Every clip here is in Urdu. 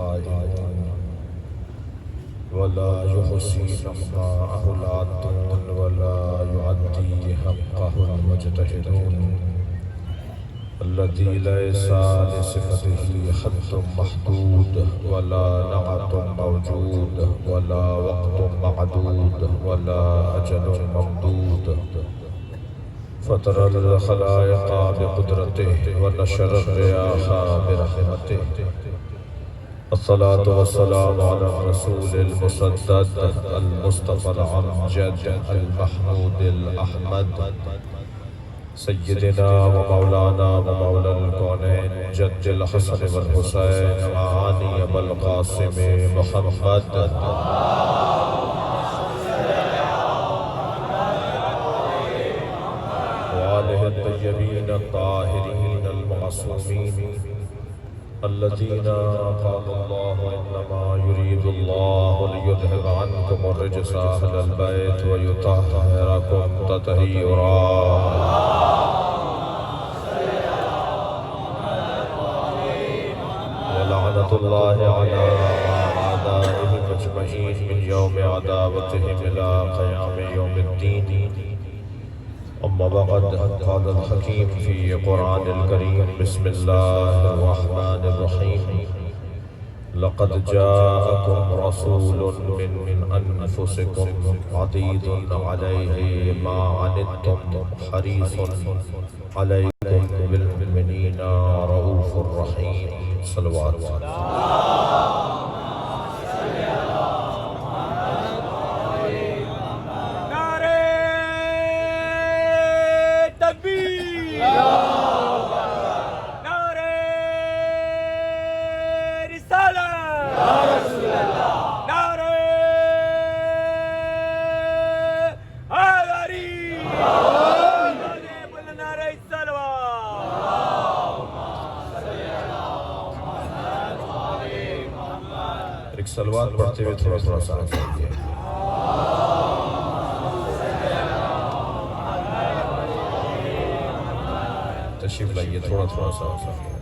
القائلون ولا يحصي ما أهلاتون ولا يعدي حقه المجتهدون الذي ليس لصفته حد محدود ولا نعت موجود ولا وقت معدود ولا أجل ممدود فطر الخلائق بقدرته ونشر الرياح برحمته الصلاة والسلام على الرسول المسدد المصطفى الأمجد المحمود الأحمد سيدنا ومولانا ومولى الكونين جد الحسن والحسين وعاني أبا القاسم محمد وآله الطيبين الطاهرين المعصومين الذين قال الله إنما يريد الله ليذهب عنكم الرجس أهل البيت ويطهركم تطهيرا ولعنة الله على أعدائهم أجمعين من يوم عداوتهم إلى قيام يوم الدين أما بعد قال الحكيم في قرآن الكريم بسم الله الرحمن الرحيم لقد جاءكم رسول من أنفسكم عزيز عليه ما عنتم حريص عليكم بالمؤمنين رؤوف رحيم صلوات ایک سلوات پڑھتے ہوئے تھوڑا تھوڑا سا آگے تشریف لائیے تھوڑا تھوڑا سا آگے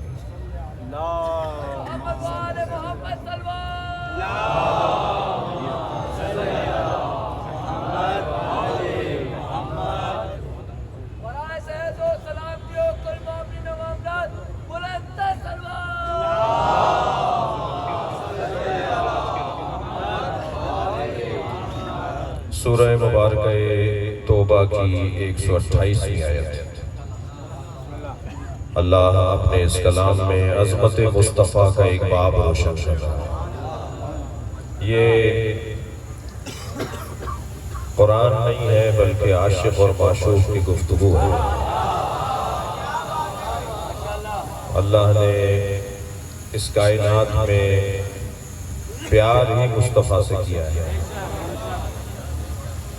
سورہ مبارکہ توبہ کی 128ویں آیت اللہ اپنے اس کلام میں عظمت مصطفیٰ کا ایک باب روشن کر رہا ہے یہ قرآن نہیں ہے بلکہ عاشق اور معشوق کی گفتگو ہے اللہ نے اس کائنات میں پیار ہی مصطفیٰ سے کیا ہے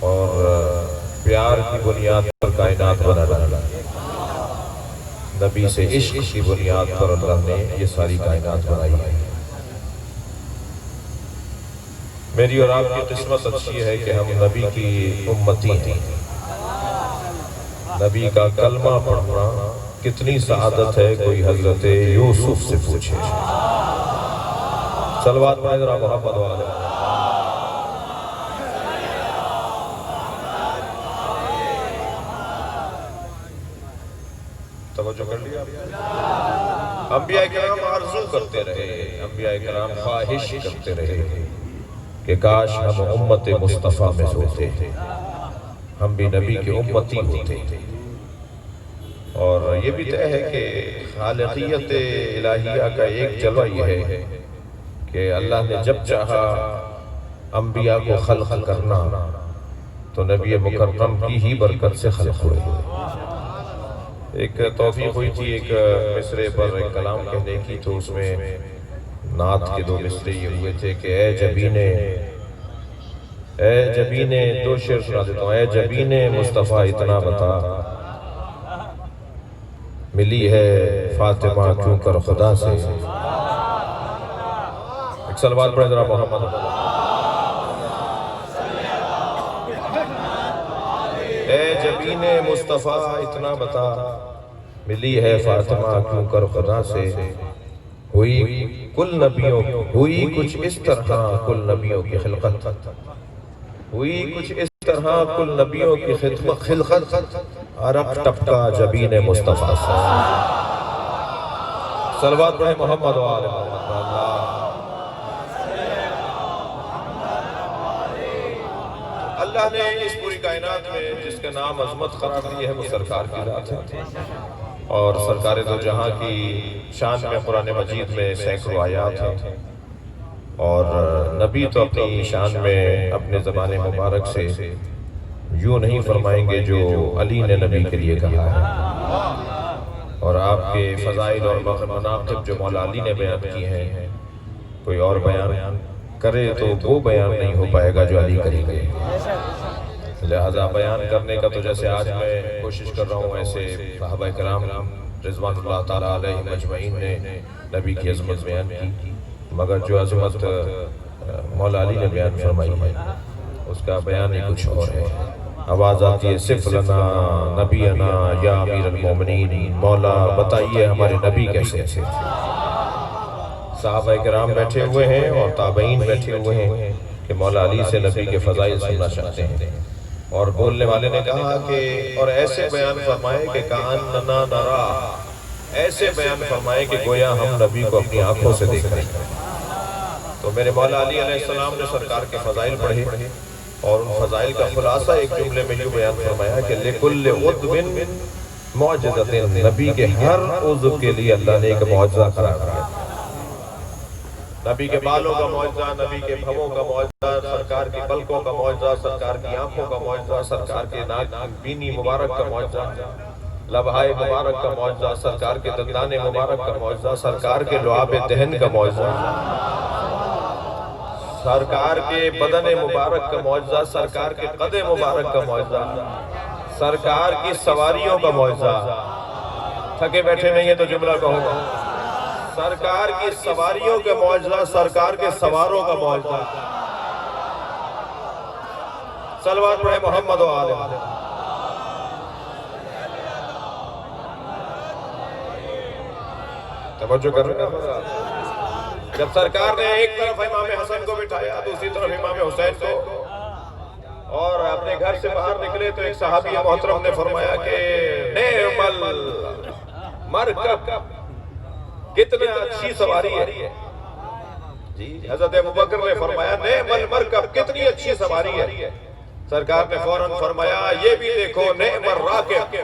اور پیار کی بنیاد پر کائنات بنا ڈالا نبی سے عشق کی بنیاد پر اللہ نے یہ ساری کائنات بنائی ہے میری اور آپ کی قسمت اچھی ہے کہ ہم نبی کی امتی ہیں نبی کا کلمہ پڑھنا کتنی سعادت ہے کوئی حضرت یوسف سے پوچھے صلوات پڑھیں ذرا محمد والے توجہ کر لیا انبیاء کرام آرزو کرتے رہے انبیاء کرام خواہش کرتے رہے کہ کاش ہم امت مصطفیٰ میں ہوتے ہم بھی نبی کے امتی ہوتے اور یہ بھی طے ہے کہ خالقیت الہیہ کا ایک جلوہ یہ ہے کہ اللہ نے جب چاہا انبیاء کو خلق کرنا تو نبی مکرم کی ہی برکت سے خلق ہوئے ایک توفیق ہوئی تھی ایک مصرے پر ایک کلام کہنے کی تو اس میں نعت کے 2 مصرے یہ ہوئے تھے کہ اے جبینے 2 شعر سنا دیتا ہوں اے جبینے مصطفیٰ اتنا بتا ملی ہے فاطمہ کیوں کر خدا سے ایک سلوات پڑھیں ذرا محمد اے جبین مصطفیٰ اتنا بتا ملی ہے فاطمہ کیوں کر خدا سے ہوئی کچھ اس طرح کل نبیوں کی خلقت، ہوئی کچھ اس طرح کل نبیوں کی خلقت، عرق ٹپکا جبین مصطفیٰ سے۔ صلوات پڑھیں محمد و آل محمد۔ اللہ نے اس پوری کائنات میں جس کا نام عظمت قرار دی ہے وہ سرکار کی ذات ہے، اور سرکار دو جہاں کی شان میں قرآن مجید میں سینکڑوں آیات ہیں، اور نبی تو اپنی شان میں اپنے زبان مبارک سے یوں نہیں فرمائیں گے جو علی نے نبی کے لیے کہا ہے، اور آپ کے فضائل اور مناقب جو مولا علی نے بیان کی ہیں کوئی اور بیان کرے تو وہ بیان نہیں ہو پائے گا جو علی کریں گے۔ لہذا بیان کرنے کا تو جیسے آج میں کوشش کر رہا ہوں، ایسے صحابہ کرام رضوان اللہ تعالیٰ علیہ مجمعین نے نبی کی عظمت بیان کی، مگر جو عظمت مولا علی نے بیان فرمائی ہے اس کا بیان ہی کچھ اور ہے۔ آواز آتی ہے صف لنا نبینا یا امیر المومنین، مولا بتائیے ہمارے نبی کیسے تھے۔ صحابہ کرام بیٹھے ہوئے ہیں اور تابعین بیٹھے ہوئے ہیں کہ مولا علی سے نبی کے فضائل سننا چاہتے ہیں، اور بولنے والے نے کہا کہ اور ایسے بیان فرمائے کہ کأننا نرا، ایسے بیان فرمائے کہ گویا ہم نبی کو اپنی آنکھوں سے دیکھ رہے ہیں۔ تو میرے مولا علی علیہ السلام نے سرکار کے فضائل پڑھے، اور ان فضائل کا خلاصہ ایک جملے میں یوں بیان فرمایا کہ لِكُلِّ عُضْوٍ مُعْجِزَةٍ، نبی کے ہر عضو کے لیے اللہ نے ایک معجزہ قرار دیا۔ نبی کے بالوں کا معجزہ، نبی کے بھووں کا معجزہ، سرکار کی پلکوں کا معجزہ، سرکار کی آنکھوں کا معجزہ، سرکار کے ناک بینی مبارک کا معجزہ، لبہائے مبارک کا معجزہ، سرکار کے دندان مبارک کا معجزہ، سرکار کے لعاب دہن کا معجزہ، سرکار کے بدن مبارک کا معجزہ، سرکار کے قد مبارک کا معجزہ، سرکار کی سواریوں کا معجزہ۔ تھکے بیٹھے نہیں ہیں تو جملہ کہوں گا، سرکار کی سواریوں کا معجزہ، سرکار کے سواروں کا معجزہ۔ صلوات پڑھیں محمد و آل محمد۔ توجہ کر رہے ہیں؟ جب سرکار نے ایک طرف امام حسن کو بٹھایا، دوسری طرف امام حسین کو، اور اپنے گھر سے باہر نکلے تو ایک صحابی محترم نے فرمایا کہ نعم المرکب، کتنا اچھی سواری ہے۔ جی حضرت ابوبکر نے فرمایا نعم المرکب، کتنی اچھی سواری ہے۔ سرکار نے فوراً فرمایا یہ بھی دیکھو نعم الراکب۔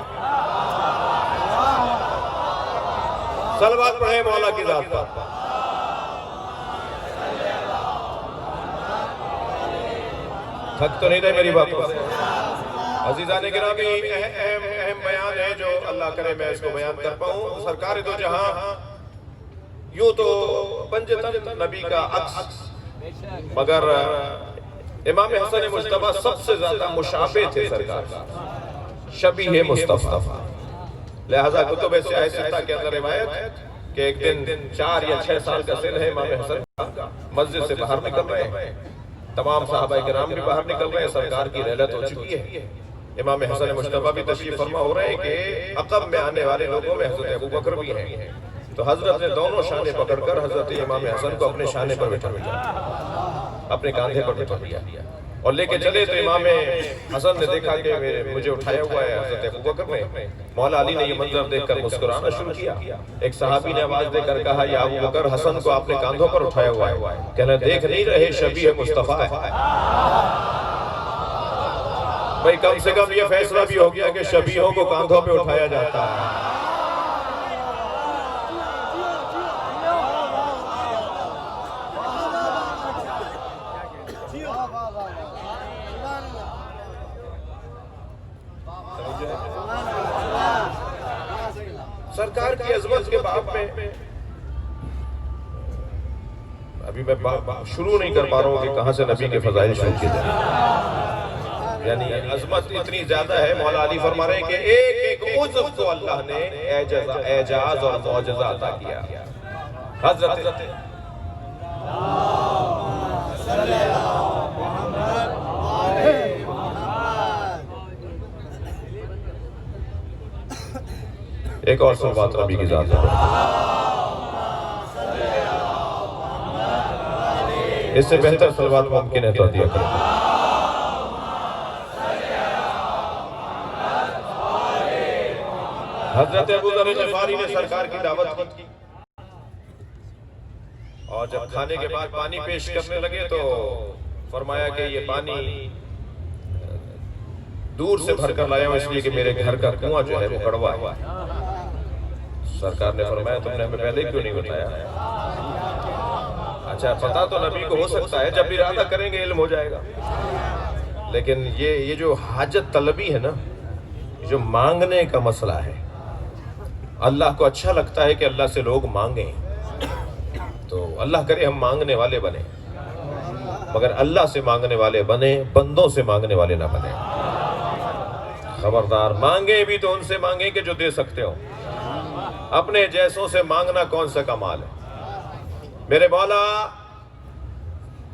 صلوات پڑھیں مولا کی ذات پر۔ تھک تو نہیں رہے میری بات پر؟ عزیزان گرامی، اہم بیان ہے جو اللہ کرے میں اس کو بیان کر پاؤں۔ سرکار دو جہاں یوں تو پنجتن نبی کا عکس، مگر امام حسن مجتبیٰ سب سے زیادہ مشابہ تھے سرکار، شبیہ مصطفیٰ۔ لہذا کتب سیاہ ستہ کے اندر روایت کہ ایک دن 4 یا 6 سال کا سن ہے امام حسن کا، مسجد سے باہر نکل رہے ہیں، تمام صحابہ کرام بھی باہر نکل رہے ہیں، سرکار کی رحلت ہو چکی ہے، امام حسن مجتبیٰ بھی تشریف فرما ہو رہے ہیں کہ عقب میں آنے والے لوگوں میں حضرت ابوبکر بھی ہیں۔ تو حضرت نے دونوں شانے پکڑ کر حضرت امام حسن کو اپنے شانے پر بٹھا دیا، اپنے کاندھے پر بٹھا دیا، اور لے کے چلے تو امام حسن نے دیکھا کہ مجھے اٹھایا ہوا ہے حضرت ابوبکر نے۔ مولا علی نے یہ منظر دیکھ کر مسکرانا شروع کیا۔ ایک صحابی نے آواز دے کر کہا یا ابوبکر، حسن کو آپ نے کاندھوں پر اٹھایا ہوا ہے، کہنا دیکھ نہیں رہے شبیہ مصطفیٰ ہے۔ بھئی کم سے کم یہ فیصلہ بھی ہو گیا کہ شبیہوں کو کاندھوں پہ اٹھایا جاتا ہے۔ سرکار کی عظمت کے باب میں ابھی میں شروع نہیں کر پا رہا ہوں کہ کہاں سے نبی کے فضائل شروع کیے جائیں، یعنی عظمت اتنی زیادہ ہے۔ مولا علی فرما رہے ہیں کہ ایک ایک عضو کو اللہ نے اعجاز اور معجزہ عطا کیا۔ حضرت ایک اور صلوات نبی کی ذات ہے۔ اس سے بہتر صلوات ممکن ہے تو عطیہ کریں. حضرت ابو ذر غفاری نے سرکار کی دعوت کی اور جب کھانے کے بعد پانی پیش کرنے لگے تو فرمایا کہ یہ پانی دور سے بھر کر لایا ہوں اس لیے کہ میرے گھر کا کنواں جو ہے وہ کڑوا ہے. سرکار نے فرمایا تم نے ہمیں پہلے کیوں نہیں بتایا؟ اچھا پتہ تو نبی کو ہو سکتا ہے، جب بھی ارادہ کریں گے علم ہو جائے گا، لیکن یہ جو حاجت طلبی ہے نا، جو مانگنے کا مسئلہ ہے، اللہ کو اچھا لگتا ہے کہ اللہ سے لوگ مانگیں، تو اللہ کرے ہم مانگنے والے بنیں، مگر اللہ سے مانگنے والے بنیں، بندوں سے مانگنے والے نہ بنیں. خبردار، مانگیں بھی تو ان سے مانگیں کہ جو دے سکتے ہو. اپنے جیسوں سے مانگنا کون سا کمال ہے؟ میرے مولا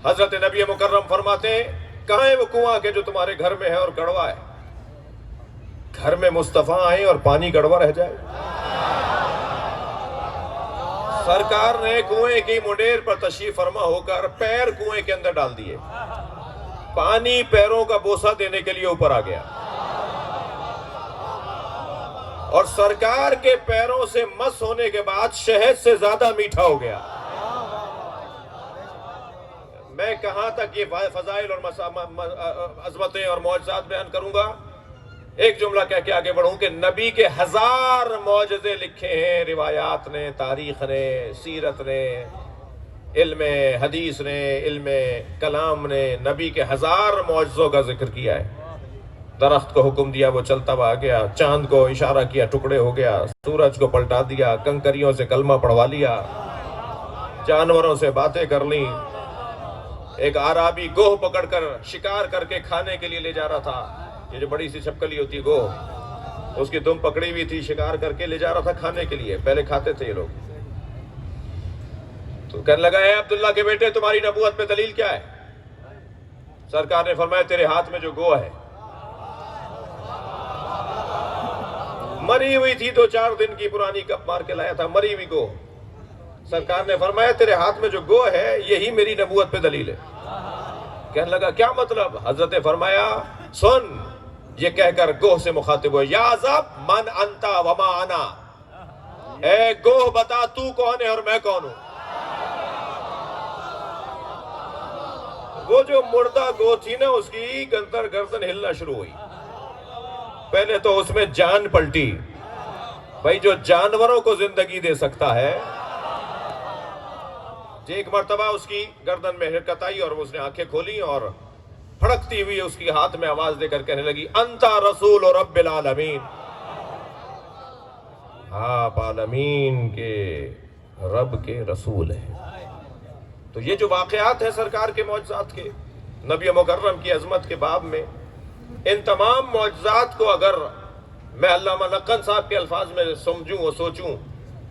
حضرت نبی مکرم فرماتے ہیں کہاں ہے وہ کنواں کہ جو تمہارے گھر میں ہے اور کڑوا ہے؟ گھر میں مصطفیٰ آئے اور پانی کڑوا رہ جائے؟ سرکار نے کنویں کی منڈیر پر تشریف فرما ہو کر پیر کنویں کے اندر ڈال دیے، پانی پیروں کا بوسہ دینے کے لیے اوپر آ گیا اور سرکار کے پیروں سے مس ہونے کے بعد شہد سے زیادہ میٹھا ہو گیا. میں کہاں تک یہ فضائل اور عظمتیں اور معجزات بیان کروں گا؟ ایک جملہ کہہ کے آگے بڑھوں کہ نبی کے 1000 معجزے لکھے ہیں روایات نے، تاریخ نے، سیرت نے، علم حدیث نے، علم کلام نے نبی کے 1000 معجزوں کا ذکر کیا ہے. درخت کو حکم دیا وہ چلتا ہوا گیا، چاند کو اشارہ کیا ٹکڑے ہو گیا، سورج کو پلٹا دیا، کنکریوں سے کلمہ پڑھوا لیا، جانوروں سے باتیں کر لیں. ایک عربی گوہ پکڑ کر شکار کر کے کھانے کے لیے لے جا رہا تھا، یہ جو بڑی سی چھپکلی ہوتی ہے گوہ، اس کی دم پکڑی ہوئی تھی، شکار کر کے لے جا رہا تھا کھانے کے لیے. پہلے کھاتے تھے یہ لوگ. تو کہنے لگا اے عبداللہ کے بیٹے تمہاری نبوت پہ دلیل کیا ہے؟ سرکار نے فرمایا تیرے ہاتھ میں جو گوہ ہے، مری ہوئی تھی 2-4 دن کی پرانی کپ مار کے لایا تھا، مری ہوئی گوہ. سرکار نے فرمایا تیرے ہاتھ میں جو گوہ ہے یہی میری نبوت پہ دلیل ہے. کہنے لگا کیا مطلب؟ حضرت نے فرمایا سن، یہ کہہ کر گوہ سے مخاطب ہو یا زب من انتا وما انا، اے گوہ بتا تو کون ہے اور میں کون ہوں. وہ جو مردہ گوہ تھی نا اس کی گردن ہلنا شروع ہوئی. پہلے تو اس میں جان پلٹی، بھائی جو جانوروں کو زندگی دے سکتا ہے. ایک مرتبہ اس کی گردن میں حرکت آئی اور اس نے آنکھیں کھولی اور پھڑکتی ہوئی اس کی ہاتھ میں آواز دے کر کہنے لگی انتا رسول رب العالمین، آپ عالمین کے رب کے رسول ہیں. تو یہ جو واقعات ہیں سرکار کے معجزات کے، نبی مکرم کی عظمت کے باب میں، ان تمام معجزات کو اگر میں علامہ نقن صاحب کے الفاظ میں سمجھوں اور سوچوں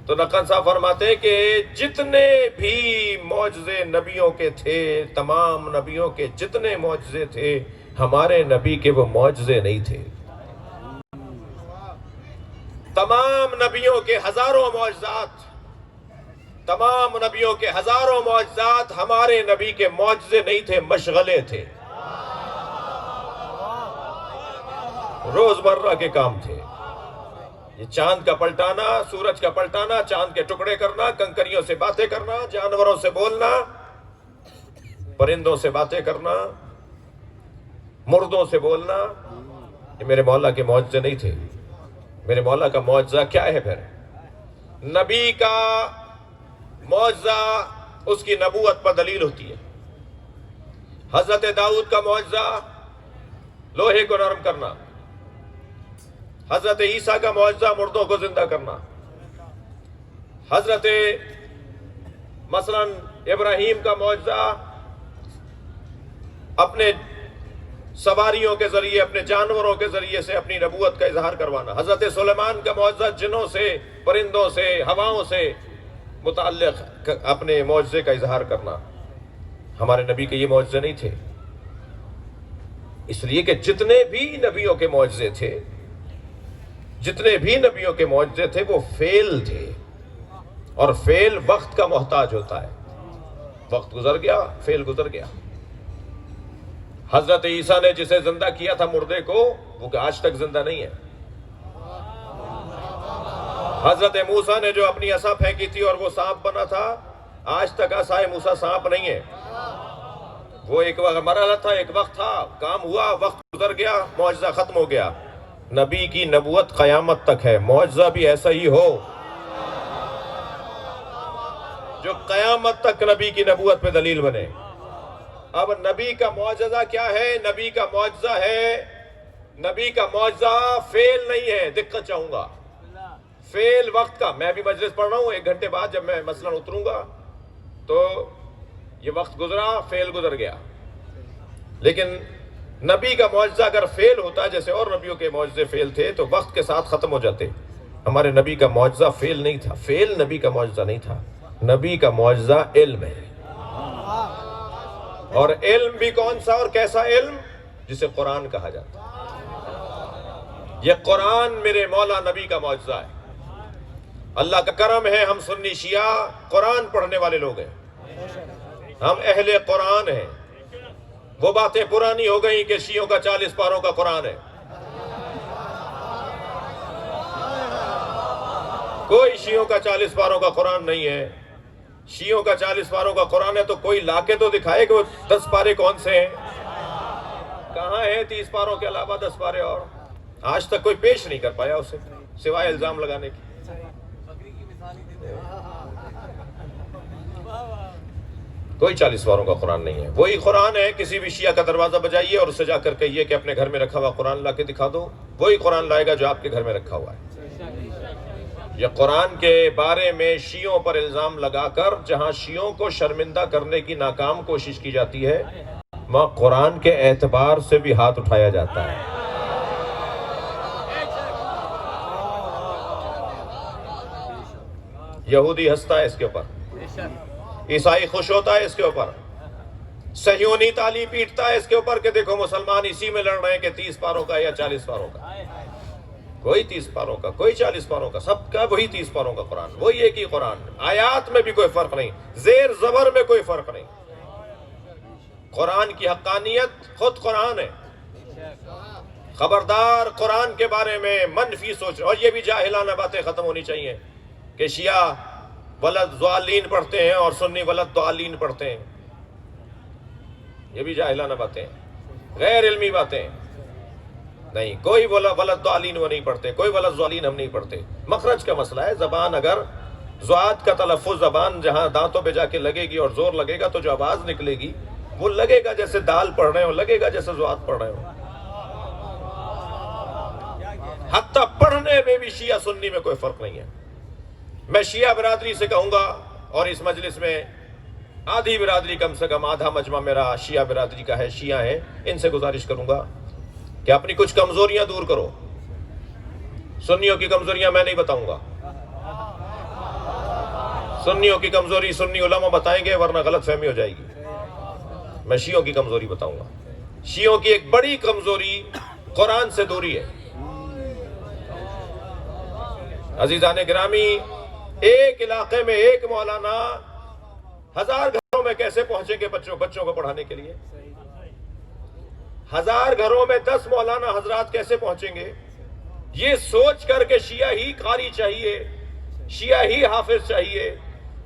تو نقن صاحب فرماتے ہیں کہ جتنے بھی معجزے نبیوں کے تھے، تمام نبیوں کے جتنے معجزے تھے، ہمارے نبی کے وہ معجزے نہیں تھے. تمام نبیوں کے ہزاروں معجزات، تمام نبیوں کے ہزاروں معجزات ہمارے نبی کے معجزے نہیں تھے، مشغلے تھے، روزمرہ کے کام تھے. یہ چاند کا پلٹانا، سورج کا پلٹانا، چاند کے ٹکڑے کرنا، کنکریوں سے باتیں کرنا، جانوروں سے بولنا، پرندوں سے باتیں کرنا، مردوں سے بولنا، یہ میرے مولا کے معجزے نہیں تھے. میرے مولا کا معجزہ کیا ہے پھر؟ نبی کا معجزہ اس کی نبوت پر دلیل ہوتی ہے. حضرت داؤد کا معجزہ لوہے کو نرم کرنا، حضرت عیسیٰ کا معجزہ مردوں کو زندہ کرنا، حضرت مثلا ابراہیم کا معجزہ اپنے سواریوں کے ذریعے، اپنے جانوروں کے ذریعے سے اپنی نبوت کا اظہار کروانا، حضرت سلیمان کا معجزہ جنوں سے، پرندوں سے، ہواؤں سے متعلق اپنے معجزے کا اظہار کرنا. ہمارے نبی کے یہ معجزے نہیں تھے، اس لیے کہ جتنے بھی نبیوں کے معجزے تھے، جتنے بھی نبیوں کے معجزے تھے وہ فعل تھے، اور فعل وقت کا محتاج ہوتا ہے. وقت گزر گیا، فعل گزر گیا۔ حضرت عیسیٰ نے جسے زندہ کیا تھا مردے کو، وہ کہ آج تک زندہ نہیں ہے۔ حضرت موسیٰ نے جو اپنی عصا پھینکی تھی اور وہ سانپ بنا تھا، آج تک عصائے موسیٰ سانپ نہیں ہے۔ وہ ایک مرحلہ تھا، ایک وقت تھا، کام ہوا، وقت گزر گیا، معجزہ ختم ہو گیا۔ نبی کی نبوت قیامت تک ہے، معجزہ بھی ایسا ہی ہو جو قیامت تک نبی کی نبوت پہ دلیل بنے۔ اب نبی کا معجزہ کیا ہے؟ نبی کا معجزہ ہے، نبی کا معجزہ فعل نہیں ہے۔ دقت چاہوں گا، فعل وقت کا، میں بھی مجلس پڑھ رہا ہوں، 1 گھنٹے بعد جب میں مثلاً اتروں گا تو یہ وقت گزرا، فعل گزر گیا۔ لیکن نبی کا معجزہ اگر فعل ہوتا جیسے اور نبیوں کے معجزے فعل تھے تو وقت کے ساتھ ختم ہو جاتے۔ ہمارے نبی کا معجزہ فعل نہیں تھا، فعل نبی کا معجزہ نہیں تھا، نبی کا معجزہ علم ہے۔ اور علم بھی کون سا اور کیسا علم؟ جسے قرآن کہا جاتا ہے۔ یہ قرآن میرے مولا نبی کا معجزہ ہے۔ اللہ کا کرم ہے، ہم سنی شیعہ قرآن پڑھنے والے لوگ ہیں، ہم اہل قرآن ہیں۔ وہ باتیں پرانی ہو گئیں کہ شیعوں کا 40 پاروں کا قرآن ہے۔ کوئی شیعوں کا 40 پاروں کا قرآن نہیں ہے۔ شیعوں کا 40 پاروں کا قرآن ہے تو کوئی لا کے تو دکھائے کہ وہ 10 پارے کون سے ہیں؟ کہاں ہیں 30 پاروں کے علاوہ 10 پارے؟ اور آج تک کوئی پیش نہیں کر پایا اسے، سوائے الزام لگانے کی۔ کوئی 40 پاروں کا قرآن نہیں ہے۔ وہی قرآن ہے، کسی بھی شیعہ کا دروازہ بجائیے اور اسے جا کر کہیے کہ اپنے گھر میں رکھا ہوا قرآن لا کے دکھا دو، وہی قرآن لائے گا جو آپ کے گھر میں رکھا ہوا ہے۔ یہ قرآن کے بارے میں شیعوں پر الزام لگا کر جہاں شیعوں کو شرمندہ کرنے کی ناکام کوشش کی جاتی ہے، وہاں قرآن کے اعتبار سے بھی ہاتھ اٹھایا جاتا ہے۔ یہودی ہنستا ہے اس کے اوپر، عیسائی خوش ہوتا ہے اس کے اوپر، صہیونی تالی پیٹتا ہے اس کے اوپر کہ دیکھو مسلمان اسی میں لڑ رہے ہیں کہ 30 پاروں کا یا 40 پاروں کا۔ کوئی 30 پاروں کا، کوئی 40 پاروں کا، سب کا وہی 30 پاروں کا قرآن، وہی ایک ہی قرآن۔ آیات میں بھی کوئی فرق نہیں، زیر زبر میں کوئی فرق نہیں۔ قرآن کی حقانیت خود قرآن ہے۔ خبردار قرآن کے بارے میں منفی سوچ، اور یہ بھی جاہلانہ باتیں ختم ہونی چاہیے کہ شیعہ ولد ضالین پڑھتے ہیں اور سنی ولد ضالین پڑھتے ہیں۔ یہ بھی جاہلانہ باتیں ہیں، غیر علمی باتیں ہیں۔ نہیں، کوئی ولد ضالین وہ نہیں پڑھتے، کوئی ولد ضالین ہم نہیں پڑھتے۔ مخرج کا مسئلہ ہے، زبان اگر ضاد کا تلفظ زبان جہاں دانتوں پہ جا کے لگے گی اور زور لگے گا تو جو آواز نکلے گی وہ لگے گا جیسے دال پڑھ رہے ہو، لگے گا جیسے ضاد پڑھ رہے ہو۔ حتیٰ پڑھنے میں بھی شیعہ سنی میں کوئی فرق نہیں ہے۔ میں شیعہ برادری سے کہوں گا، اور اس مجلس میں آدھی برادری، کم سے کم آدھا مجمع میرا شیعہ برادری کا ہے، شیعہ ہیں، ان سے گزارش کروں گا کہ اپنی کچھ کمزوریاں دور کرو۔ سنیوں کی کمزوریاں میں نہیں بتاؤں گا، سنیوں کی کمزوری سنی علماء بتائیں گے ورنہ غلط فہمی ہو جائے گی۔ میں شیعوں کی کمزوری بتاؤں گا۔ شیعوں کی ایک بڑی کمزوری قرآن سے دوری ہے۔ عزیزان گرامی، ایک علاقے میں ایک مولانا 1000 گھروں میں کیسے پہنچیں گے بچوں کو پڑھانے کے لیے؟ 1000 گھروں میں 10 مولانا حضرات کیسے پہنچیں گے؟ یہ سوچ کر کہ شیعہ ہی قاری چاہیے، شیعہ ہی حافظ چاہیے،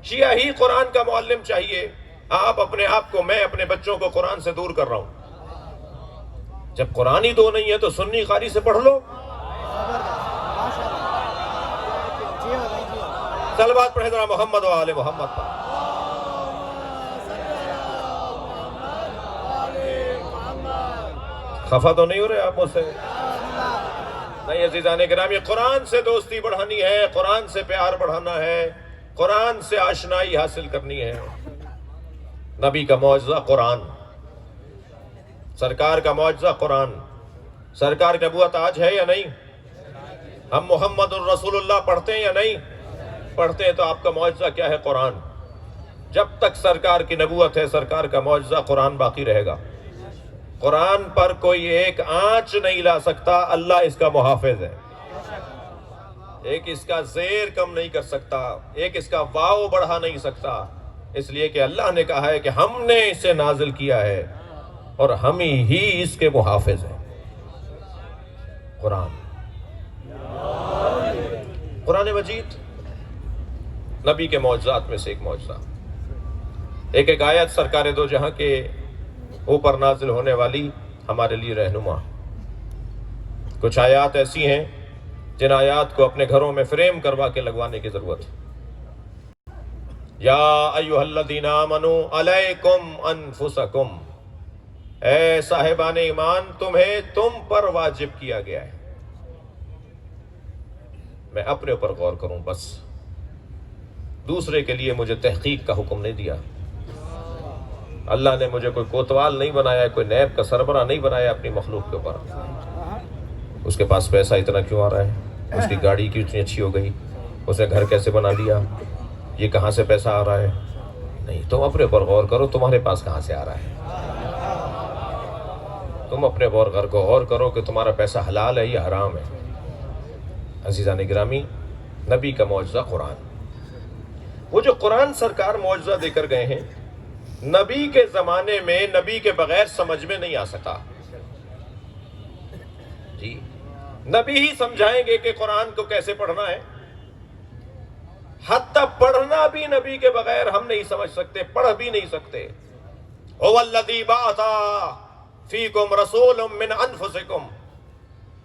شیعہ ہی قرآن کا معلم چاہیے، آپ اپنے آپ کو، میں اپنے بچوں کو قرآن سے دور کر رہا ہوں۔ جب قرآن ہی دو نہیں ہے تو سنی قاری سے پڑھ لو۔ صلوات پڑھیں ذرا محمد و آل محمد پر۔ خفا تو نہیں ہو رہے آپ مجھ سے؟ نہیں عزیزان گرامی، قرآن سے دوستی بڑھانی ہے، قرآن سے پیار بڑھانا ہے، قرآن سے آشنائی حاصل کرنی ہے۔ نبی کا معجزہ قرآن، سرکار کا معجزہ قرآن۔ سرکار کی نبوت آج ہے یا نہیں؟ ہم محمد الرسول اللہ پڑھتے ہیں یا نہیں؟ پڑھتے ہیں تو آپ کا معجزہ کیا ہے؟ قرآن۔ جب تک سرکار کی نبوت ہے سرکار کا معجزہ قرآن باقی رہے گا۔ قرآن پر کوئی ایک آنچ نہیں لا سکتا، اللہ اس کا محافظ ہے۔ ایک اس کا زیر کم نہیں کر سکتا، ایک اس کا واو بڑھا نہیں سکتا، اس لیے کہ اللہ نے کہا ہے کہ ہم نے اسے نازل کیا ہے اور ہم ہی اس کے محافظ ہیں۔ قرآن مجید نبی کے معجزات میں سے ایک معجزہ، ایک ایک آیت سرکار دو جہاں کے اوپر نازل ہونے والی ہمارے لیے رہنما۔ کچھ آیات ایسی ہیں جن آیات کو اپنے گھروں میں فریم کروا کے لگوانے کی ضرورت ہے۔ یا ایھا الذین آمنوا علیکم انفسکم، اے صاحبان ایمان تمہیں تم پر واجب کیا گیا ہے۔ میں اپنے اوپر غور کروں بس، دوسرے کے لیے مجھے تحقیق کا حکم نہیں دیا۔ اللہ نے مجھے کوئی کوتوال نہیں بنایا، کوئی نیب کا سربراہ نہیں بنایا اپنی مخلوق کے اوپر۔ اس کے پاس پیسہ اتنا کیوں آ رہا ہے، اس کی گاڑی کیوں اتنی اچھی ہو گئی، اس نے گھر کیسے بنا لیا، یہ کہاں سے پیسہ آ رہا ہے؟ نہیں، تم اپنے اوپر غور کرو تمہارے پاس کہاں سے آ رہا ہے۔ تم اپنے غور کرو کہ تمہارا پیسہ حلال ہے یا حرام ہے۔ عزیزان گرامی، نبی کا معجزہ قرآن، وہ جو قرآن سرکار معجزہ دے کر گئے ہیں، نبی کے زمانے میں نبی کے بغیر سمجھ میں نہیں آ سکا۔ جی، نبی ہی سمجھائیں گے کہ قرآن کو کیسے پڑھنا ہے۔ حتی پڑھنا بھی نبی کے بغیر ہم نہیں سمجھ سکتے، پڑھ بھی نہیں سکتے۔ هو الذی بعث فیکم رسول من انفسکم،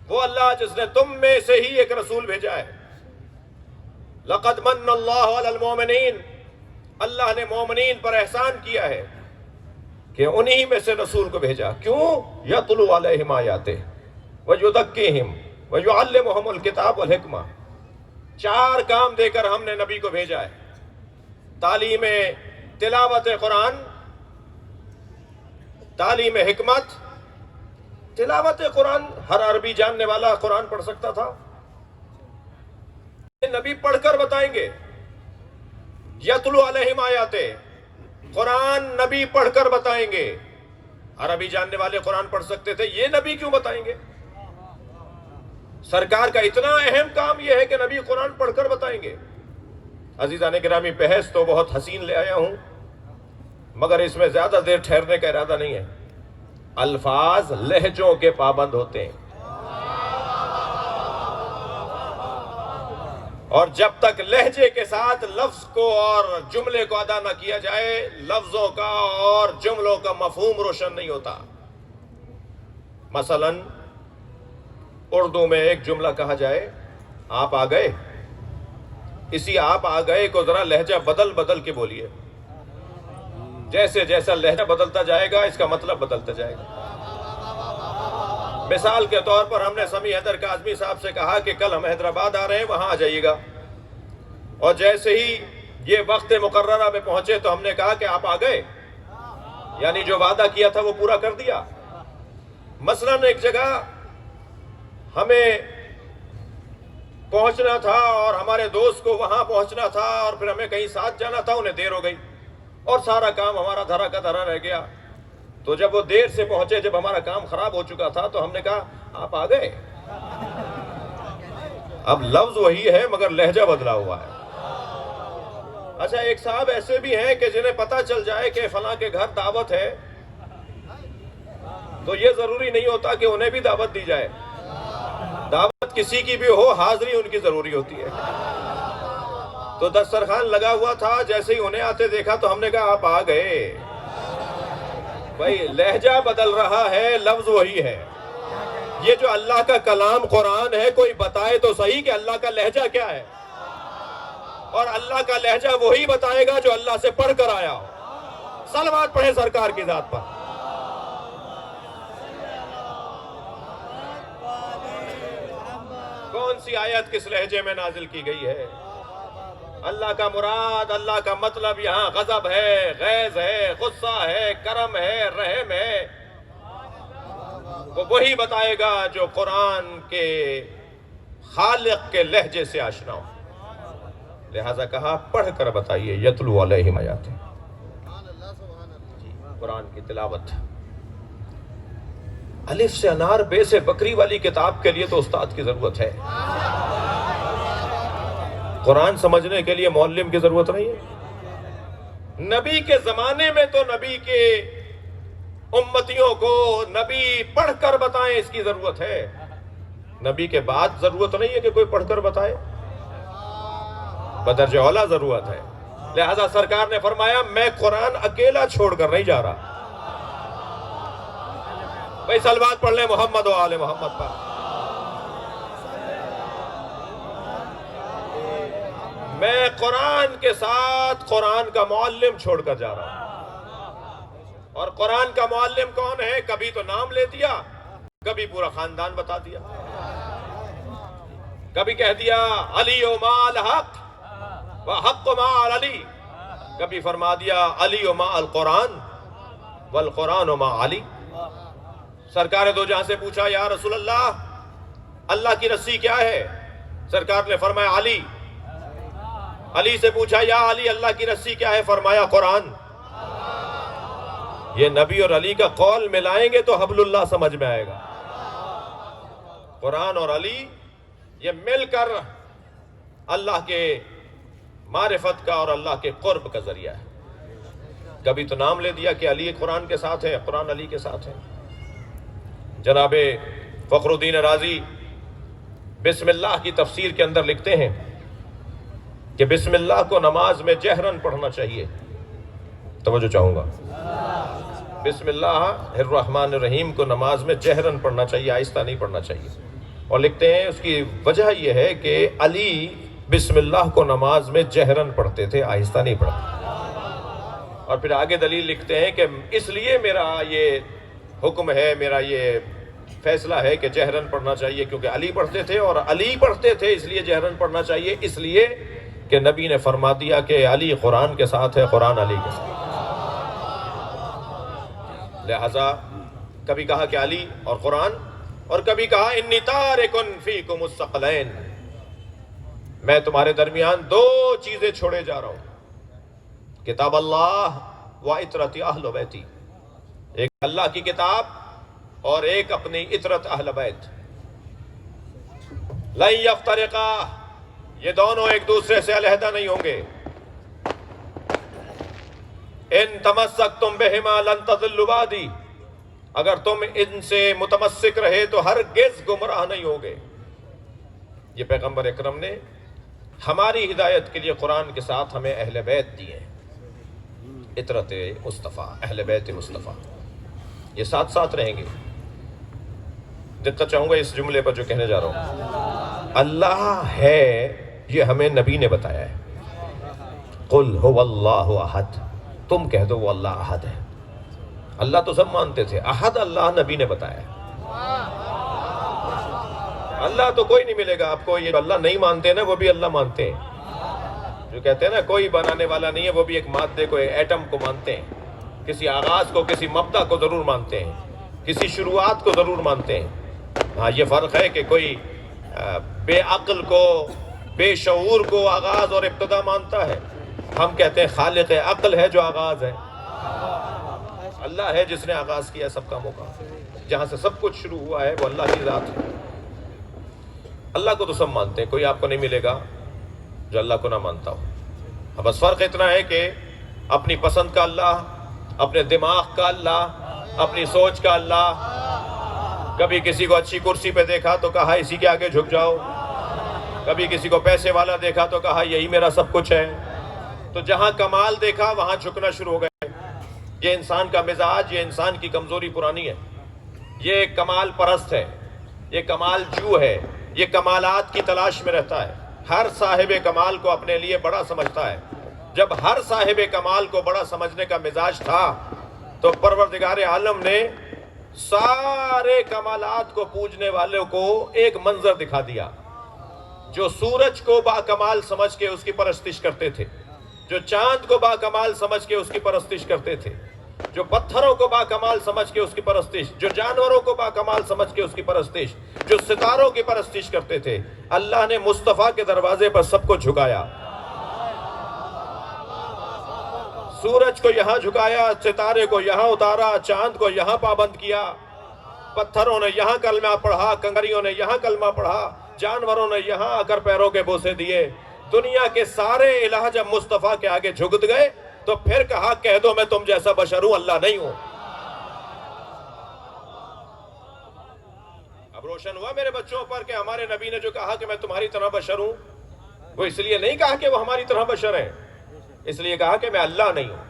وہ اللہ جس نے تم میں سے ہی ایک رسول بھیجا ہے۔ لقد من اللہ علی المؤمنین، اللہ نے مومنین پر احسان کیا ہے کہ انہی میں سے رسول کو بھیجا۔ کیوں؟ یتلو علیہم آیاتہ ویزکیہم ویعلمہم الکتاب والحکمہ، 4 کام دے کر ہم نے نبی کو بھیجا ہے۔ تعلیم تلاوت قرآن، تعلیم حکمت۔ تلاوت قرآن ہر عربی جاننے والا قرآن پڑھ سکتا تھا، نبی پڑھ کر بتائیں گے۔ یتلو علیہم آیاتہ، قرآن نبی پڑھ کر بتائیں گے۔ عربی جاننے والے قرآن پڑھ سکتے تھے، یہ نبی کیوں بتائیں گے؟ سرکار کا اتنا اہم کام یہ ہے کہ نبی قرآن پڑھ کر بتائیں گے۔ عزیزان گرامی، بحث تو بہت حسین لے آیا ہوں، مگر اس میں زیادہ دیر ٹھہرنے کا ارادہ نہیں ہے۔ الفاظ لہجوں کے پابند ہوتے ہیں، اور جب تک لہجے کے ساتھ لفظ کو اور جملے کو ادا نہ کیا جائے، لفظوں کا اور جملوں کا مفہوم روشن نہیں ہوتا۔ مثلا اردو میں ایک جملہ کہا جائے، آپ آ گئے، اسی آپ آ گئے کو ذرا لہجہ بدل کے بولیے۔ جیسے جیسا لہجہ بدلتا جائے گا اس کا مطلب بدلتا جائے گا۔ مثال کے طور پر ہم نے سمیع حیدر کاظمی صاحب سے کہا کہ کل ہم حیدرآباد آ رہے ہیں، وہاں آ جائیے گا، اور جیسے ہی یہ وقت مقررہ میں پہنچے تو ہم نے کہا کہ آپ آ گئے، یعنی جو وعدہ کیا تھا وہ پورا کر دیا۔ مثلا ایک جگہ ہمیں پہنچنا تھا اور ہمارے دوست کو وہاں پہنچنا تھا، اور پھر ہمیں کہیں ساتھ جانا تھا، انہیں دیر ہو گئی اور سارا کام ہمارا دھرا کا دھرا رہ گیا۔ تو جب وہ دیر سے پہنچے، جب ہمارا کام خراب ہو چکا تھا، تو ہم نے کہا آپ آ گئے۔ اب لفظ وہی ہے مگر لہجہ بدلا ہوا ہے۔ اچھا، ایک صاحب ایسے بھی ہیں کہ جنہیں پتہ چل جائے کہ فلاں کے گھر دعوت ہے، تو یہ ضروری نہیں ہوتا کہ انہیں بھی دعوت دی جائے۔ دعوت کسی کی بھی ہو، حاضری ان کی ضروری ہوتی ہے۔ تو دسترخوان لگا ہوا تھا، جیسے ہی انہیں آتے دیکھا تو ہم نے کہا آپ آ گئے۔ بھائی لہجہ بدل رہا ہے، لفظ وہی ہے۔ یہ جو اللہ کا کلام قرآن ہے، کوئی بتائے تو صحیح کہ اللہ کا لہجہ کیا ہے، اور اللہ کا لہجہ وہی بتائے گا جو اللہ سے پڑھ کر آیا ہو۔ صلوات پڑھیں سرکار کی ذات پر۔ کون سی آیت کس لہجے میں نازل کی گئی ہے؟ اللہ کا مراد، اللہ کا مطلب یہاں غضب ہے، غیظ ہے، غصہ ہے، کرم ہے، رحم ہے، وہ وہی بتائے گا جو قرآن کے خالق کے لہجے سے آشنا ہو۔ لہذا کہا پڑھ کر بتائیے، یتلو علیہم آیاتہ، قرآن کی تلاوت۔ الف سے انار، بے سے بکری والی کتاب کے لیے تو استاد کی ضرورت ہے، قرآن سمجھنے کے لیے معلم کی ضرورت نہیں ہے۔ نبی کے زمانے میں تو نبی کے امتیوں کو نبی پڑھ کر بتائیں اس کی ضرورت ہے، نبی کے بعد ضرورت نہیں ہے کہ کوئی پڑھ کر بتائے، بدرجہ اولیٰ ضرورت ہے۔ لہذا سرکار نے فرمایا میں قرآن اکیلا چھوڑ کر نہیں جا رہا۔ بھائی صلوات پڑھ لیں محمد و آل محمد پر۔ میں قرآن کے ساتھ قرآن کا معلم چھوڑ کر جا رہا ہوں، اور قرآن کا معلم کون ہے؟ کبھی تو نام لے دیا، کبھی پورا خاندان بتا دیا، کبھی کہہ دیا علی و ما الحق و حق ما علی، کبھی فرما دیا علی و ما القرآن والقرآن و ما علی۔ سرکار دو جہاں سے پوچھا یا رسول اللہ کی رسی کیا ہے؟ سرکار نے فرمایا علی۔ علی سے پوچھا یا علی اللہ کی رسی کیا ہے؟ فرمایا قرآن۔ یہ نبی اور علی کا قول ملائیں گے تو حبل اللہ سمجھ میں آئے گا۔ قرآن اور علی یہ مل کر اللہ کے معرفت کا اور اللہ کے قرب کا ذریعہ ہے۔ کبھی تو نام لے دیا کہ علی قرآن کے ساتھ ہے، قرآن علی کے ساتھ ہے۔ جناب فخر الدین رازی بسم اللہ کی تفسیر کے اندر لکھتے ہیں کہ بسم اللہ کو نماز میں جہراً پڑھنا چاہیے۔ توجہ چاہوں گا، بسم اللہ الرحمن الرحیم کو نماز میں جہراً پڑھنا چاہیے، آہستہ نہیں پڑھنا چاہیے۔ اور لکھتے ہیں اس کی وجہ یہ ہے کہ علی بسم اللہ کو نماز میں جہراً پڑھتے تھے، آہستہ نہیں پڑھتے۔ اور پھر آگے دلیل لکھتے ہیں کہ اس لیے میرا یہ حکم ہے، میرا یہ فیصلہ ہے کہ جہراً پڑھنا چاہیے، کیونکہ علی پڑھتے تھے اور علی پڑھتے تھے، اس لیے جہراً پڑھنا چاہیے، اس لیے کہ نبی نے فرما دیا کہ علی قرآن کے ساتھ ہے، قرآن علی کے ساتھ۔ لہذا کبھی کہا کہ علی اور قرآن، اور کبھی کہا انی تارک فیکم الثقلین، میں تمہارے درمیان دو چیزیں چھوڑے جا رہا ہوں، کتاب اللہ و عطرت اہل بیتی، ایک اللہ کی کتاب اور ایک اپنی عطرت اہل بیت۔ لن یفترقا، یہ دونوں ایک دوسرے سے علیحدہ نہیں ہوں گے۔ ان تمسکتم بہما لن تضلوا بعدی، اگر تم ان سے متمسک رہے تو ہرگز گمراہ نہیں ہوگے۔ یہ پیغمبر اکرم نے ہماری ہدایت کے لیے قرآن کے ساتھ ہمیں اہل بیت دیے ہیں، عطرت مصطفیٰ، اہل بیت مصطفیٰ، یہ ساتھ ساتھ رہیں گے۔ دقت چاہوں گا اس جملے پر جو کہنے جا رہا ہوں، اللہ ہے یہ ہمیں نبی نے بتایا ہے۔ قل هو اللہ احد، تم کہہ دو وہ اللہ احد ہے۔ اللہ تو سب مانتے تھے، احد اللہ نبی نے بتایا ہے۔ اللہ تو کوئی نہیں ملے گا آپ کو، یہ اللہ نہیں مانتے نا وہ بھی اللہ مانتے ہیں۔ جو کہتے ہیں نا کوئی بنانے والا نہیں ہے، وہ بھی ایک مادے کو، ایٹم کو مانتے ہیں، کسی آغاز کو، کسی مبدا کو ضرور مانتے ہیں، کسی شروعات کو ضرور مانتے ہیں۔ ہاں یہ فرق ہے کہ کوئی بے عقل کو، بے شعور کو آغاز اور ابتدا مانتا ہے، ہم کہتے ہیں خالق عقل ہے جو آغاز ہے، اللہ ہے جس نے آغاز کیا سب کاموں کا، جہاں سے سب کچھ شروع ہوا ہے وہ اللہ کی ذات ہے۔ اللہ کو تو سب مانتے ہیں، کوئی آپ کو نہیں ملے گا جو اللہ کو نہ مانتا ہو۔ اب بس فرق اتنا ہے کہ اپنی پسند کا اللہ، اپنے دماغ کا اللہ، اپنی سوچ کا اللہ۔ کبھی کسی کو اچھی کرسی پہ دیکھا تو کہا اسی کے آگے جھک جاؤ، کبھی کسی کو پیسے والا دیکھا تو کہا یہی میرا سب کچھ ہے۔ تو جہاں کمال دیکھا وہاں جھکنا شروع ہو گئے۔ یہ انسان کا مزاج، یہ انسان کی کمزوری پرانی ہے، یہ کمال پرست ہے، یہ کمال جو ہے، یہ کمالات کی تلاش میں رہتا ہے۔ ہر صاحب کمال کو اپنے لیے بڑا سمجھتا ہے۔ جب ہر صاحب کمال کو بڑا سمجھنے کا مزاج تھا تو پروردگار عالم نے سارے کمالات کو پوجنے والوں کو ایک منظر دکھا دیا۔ جو سورج کو با کمال سمجھ کے اس کی پرستش کرتے تھے، جو چاند کو با کمال سمجھ کے اس کی پرستش کرتے تھے، جو پتھروں کو با کمال سمجھ کے اس کی پرستش، جو جانوروں کو با کمال سمجھ کے اس کی پرستش، جو ستاروں کی پرستش کرتے تھے، اللہ نے مصطفیٰ کے دروازے پر سب کو جھکایا۔ سورج کو یہاں جھکایا، ستارے کو یہاں اتارا، چاند کو یہاں پابند کیا، پتھروں نے یہاں کلمہ پڑھا، کنگریوں نے یہاں کلمہ پڑھا، جانوروں نے یہاں آ کر پیروں کے بوسے دیے۔ دنیا کے سارے الہ جب مصطفیٰ کے آگے جھک گئے تو پھر کہا کہہ دو میں تم جیسا بشر ہوں، اللہ نہیں ہوں۔ اب روشن ہوا میرے بچوں پر کہ ہمارے نبی نے جو کہا کہ میں تمہاری طرح بشر ہوں، وہ اس لیے نہیں کہا کہ وہ ہماری طرح بشر ہیں، اس لیے کہا کہ میں اللہ نہیں ہوں۔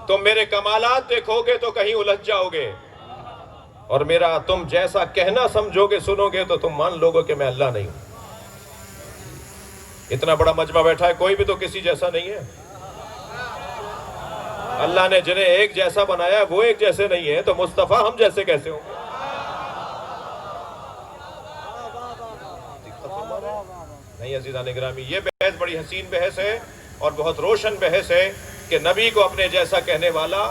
تم میرے کمالات دیکھو گے تو کہیں الجھ جاؤ گے، اور میرا تم جیسا کہنا سمجھو گے سنو گے تو تم مان لو گے کہ میں اللہ نہیں ہوں۔ اتنا بڑا مجمع بیٹھا ہے، کوئی بھی تو کسی جیسا نہیں ہے۔ اللہ نے جنہیں ایک جیسا بنایا ہے وہ ایک جیسے نہیں ہے، تو مصطفیٰ ہم جیسے کیسے ہوں گے؟ نہیں عزیزان گرامی، یہ بحث بڑی حسین بحث ہے اور بہت روشن بحث ہے کہ نبی کو اپنے جیسا کہنے والا،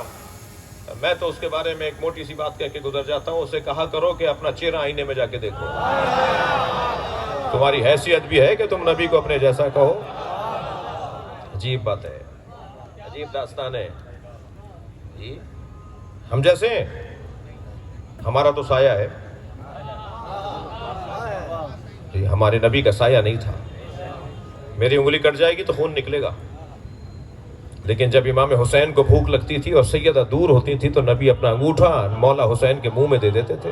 میں تو اس کے بارے میں ایک موٹی سی بات کہہ کے گزر جاتا ہوں، اسے کہا کرو کہ اپنا چہرہ آئینے میں جا کے دیکھو۔ تمہاری حیثیت بھی ہے کہ تم نبی کو اپنے جیسا کہو؟ عجیب بات ہے، عجیب داستان ہے جی۔ ہم جیسے ہیں، ہمارا تو سایہ ہے جی، ہمارے نبی کا سایہ نہیں تھا۔ میری انگلی کٹ جائے گی تو خون نکلے گا، لیکن جب امام حسین کو بھوک لگتی تھی اور سیدہ دور ہوتی تھی تو نبی اپنا انگوٹھا مولا حسین کے منہ میں دے دیتے تھے،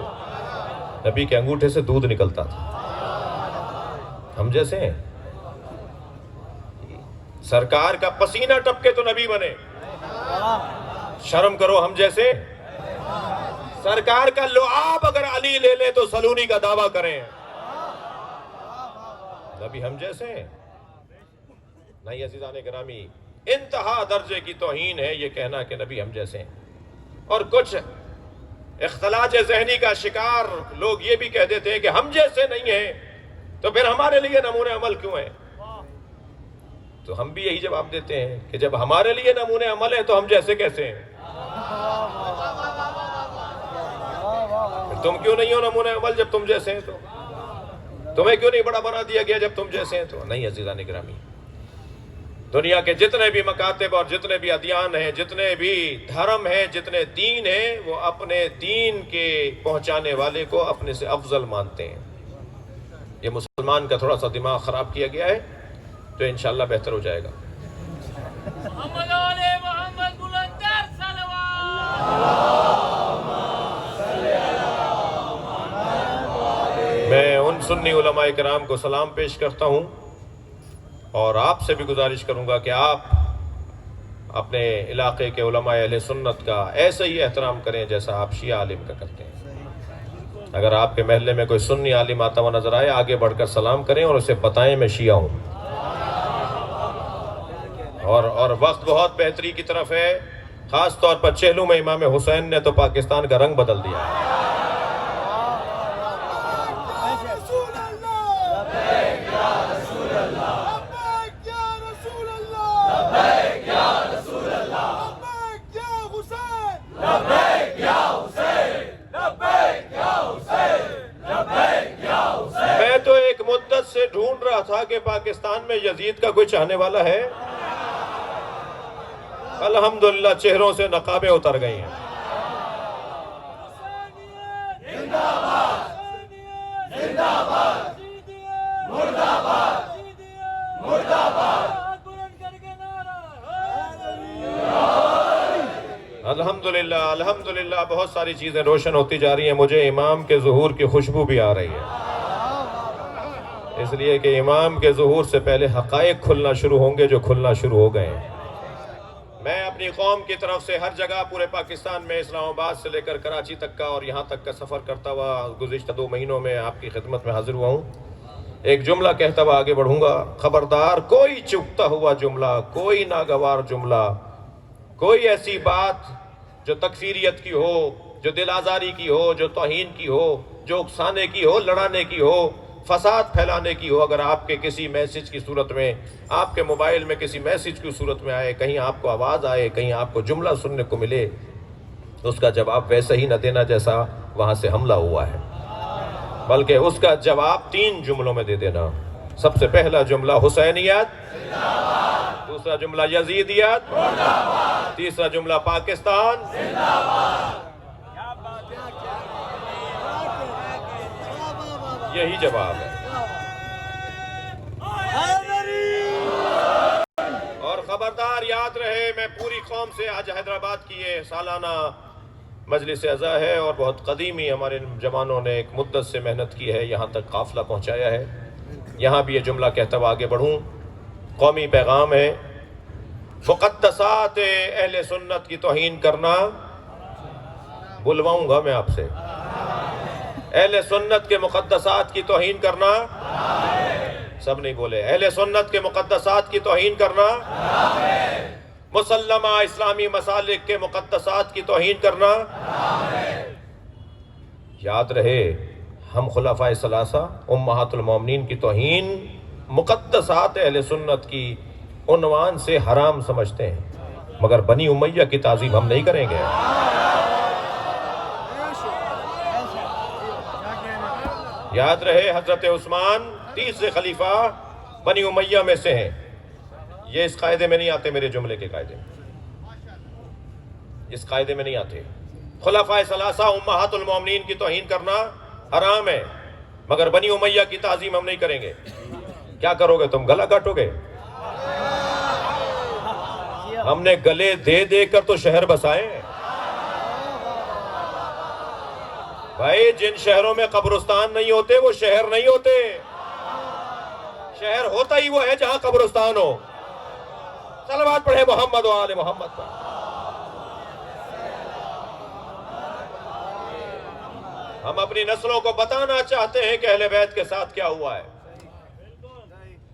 نبی کے انگوٹھے سے دودھ نکلتا تھا۔ ہم جیسے ہیں، سرکار کا پسینہ ٹپکے تو نبی بنے، شرم کرو ہم جیسے۔ سرکار کا لعاب اگر علی لے لے تو سلونی کا دعویٰ کریں، نبی ہم جیسے ہیں؟ نہیں عزیزان گرامی، انتہا درجے کی توہین ہے یہ کہنا کہ نبی ہم جیسے ہیں۔ اور کچھ اختلاج ذہنی کا شکار لوگ یہ بھی کہہ دیتے ہیں کہ ہم جیسے نہیں ہیں تو پھر ہمارے لیے نمونے عمل کیوں ہیں؟ تو ہم بھی یہی جواب دیتے ہیں کہ جب ہمارے لیے نمونے عمل ہیں تو ہم جیسے کیسے ہیں؟ تم کیوں نہیں ہو نمونے عمل جب تم جیسے ہیں؟ تو تمہیں کیوں نہیں بڑا بنا دیا گیا جب تم جیسے ہیں؟ تو نہیں عزیزان گرامی، دنیا کے جتنے بھی مکاتب اور جتنے بھی ادیان ہیں، جتنے بھی دھرم ہیں، جتنے دین ہیں، وہ اپنے دین کے پہنچانے والے کو اپنے سے افضل مانتے ہیں۔ یہ مسلمان کا تھوڑا سا دماغ خراب کیا گیا ہے، تو انشاءاللہ بہتر ہو جائے گا۔ محمد علی محمد بلندر صلوات۔ میں ان سنی علماء کرام کو سلام پیش کرتا ہوں اور آپ سے بھی گزارش کروں گا کہ آپ اپنے علاقے کے علماء اہل سنت کا ایسے ہی احترام کریں جیسا آپ شیعہ عالم کا کرتے ہیں۔ اگر آپ کے محلے میں کوئی سنی عالم آتا ہوا نظر آئے، آگے بڑھ کر سلام کریں اور اسے بتائیں میں شیعہ ہوں۔ اور وقت بہت بہتری کی طرف ہے، خاص طور پر چہلوں میں امام حسین نے تو پاکستان کا رنگ بدل دیا ہے۔ میں تو ایک مدت سے ڈھونڈ رہا تھا کہ پاکستان میں یزید کا کوئی چاہنے والا ہے۔ الحمدللہ چہروں سے نقابیں اتر گئی ہیں۔ الحمدللہ الحمدللہ بہت ساری چیزیں روشن ہوتی جا رہی ہیں، مجھے امام کے ظہور کی خوشبو بھی آ رہی ہے، اس لیے کہ امام کے ظہور سے پہلے حقائق کھلنا شروع ہوں گے جو کھلنا شروع ہو گئے ہیں۔ میں اپنی قوم کی طرف سے ہر جگہ پورے پاکستان میں، اسلام آباد سے لے کر کراچی تک کا اور یہاں تک کا سفر کرتا ہوا گزشتہ 2 مہینوں میں آپ کی خدمت میں حاضر ہوا ہوں۔ ایک جملہ کہتا ہوا آگے بڑھوں گا، خبردار کوئی چپتا ہوا جملہ، کوئی ناگوار جملہ، کوئی ایسی بات جو تکفیریت کی ہو، جو دل آزاری کی ہو، جو توہین کی ہو، جو اکسانے کی ہو، لڑانے کی ہو، فساد پھیلانے کی ہو، اگر آپ کے کسی میسج کی صورت میں، آپ کے موبائل میں کسی میسج کی صورت میں آئے، کہیں آپ کو آواز آئے، کہیں آپ کو جملہ سننے کو ملے، اس کا جواب ویسا ہی نہ دینا جیسا وہاں سے حملہ ہوا ہے، بلکہ اس کا جواب 3 جملوں میں دے دینا۔ سب سے پہلا جملہ حسینیت، دوسرا جملہ یزیدیت، تیسرا جملہ پاکستان۔ یہی جواب ہے۔ خبردار یاد رہے، میں پوری قوم سے آج حیدرآباد کی یہ سالانہ مجلس عزا ہے اور بہت قدیمی ہمارے جوانوں نے ایک مدت سے محنت کی ہے، یہاں تک قافلہ پہنچایا ہے۔ یہاں بھی یہ جملہ کہتا ہوا آگے بڑھوں، قومی پیغام ہے، مقدسات اہل سنت کی توہین کرنا، بلواؤں گا میں آپ سے، اہل سنت کے مقدسات کی توہین کرنا، سب نہیں بولے، اہل سنت کے مقدسات کی توہین کرنا، مسلمہ اسلامی مسالک کے مقدسات کی توہین کرنا، یاد رہے ہم خلفائے ثلاثہ امہات المومنین کی توہین مقدسات اہل سنت کی عنوان سے حرام سمجھتے ہیں، مگر بنی امیہ کی تعظیم ہم نہیں کریں گے۔ یاد رہے حضرت عثمان تیسرے خلیفہ بنی امیہ میں سے ہیں، یہ اس قاعدے میں نہیں آتے، میرے جملے کے قاعدے میں اس قاعدے میں نہیں آتے۔ خلفائے ثلاثہ امہات المومنین کی توہین کرنا حرام ہے، مگر بنی امیہ کی تعظیم ہم نہیں کریں گے۔ کیا کرو گے تم؟ گلا کاٹو گے؟ ہم نے گلے دے دے کر تو شہر بسائے ہیں بھائی، جن شہروں میں قبرستان نہیں ہوتے وہ شہر نہیں ہوتے، شہر ہوتا ہی وہ ہے جہاں قبرستان ہو۔ صلوات پڑھے محمد و آل محمد پر۔ ہم اپنی نسلوں کو بتانا چاہتے ہیں کہ اہل بیت کے ساتھ کیا ہوا ہے۔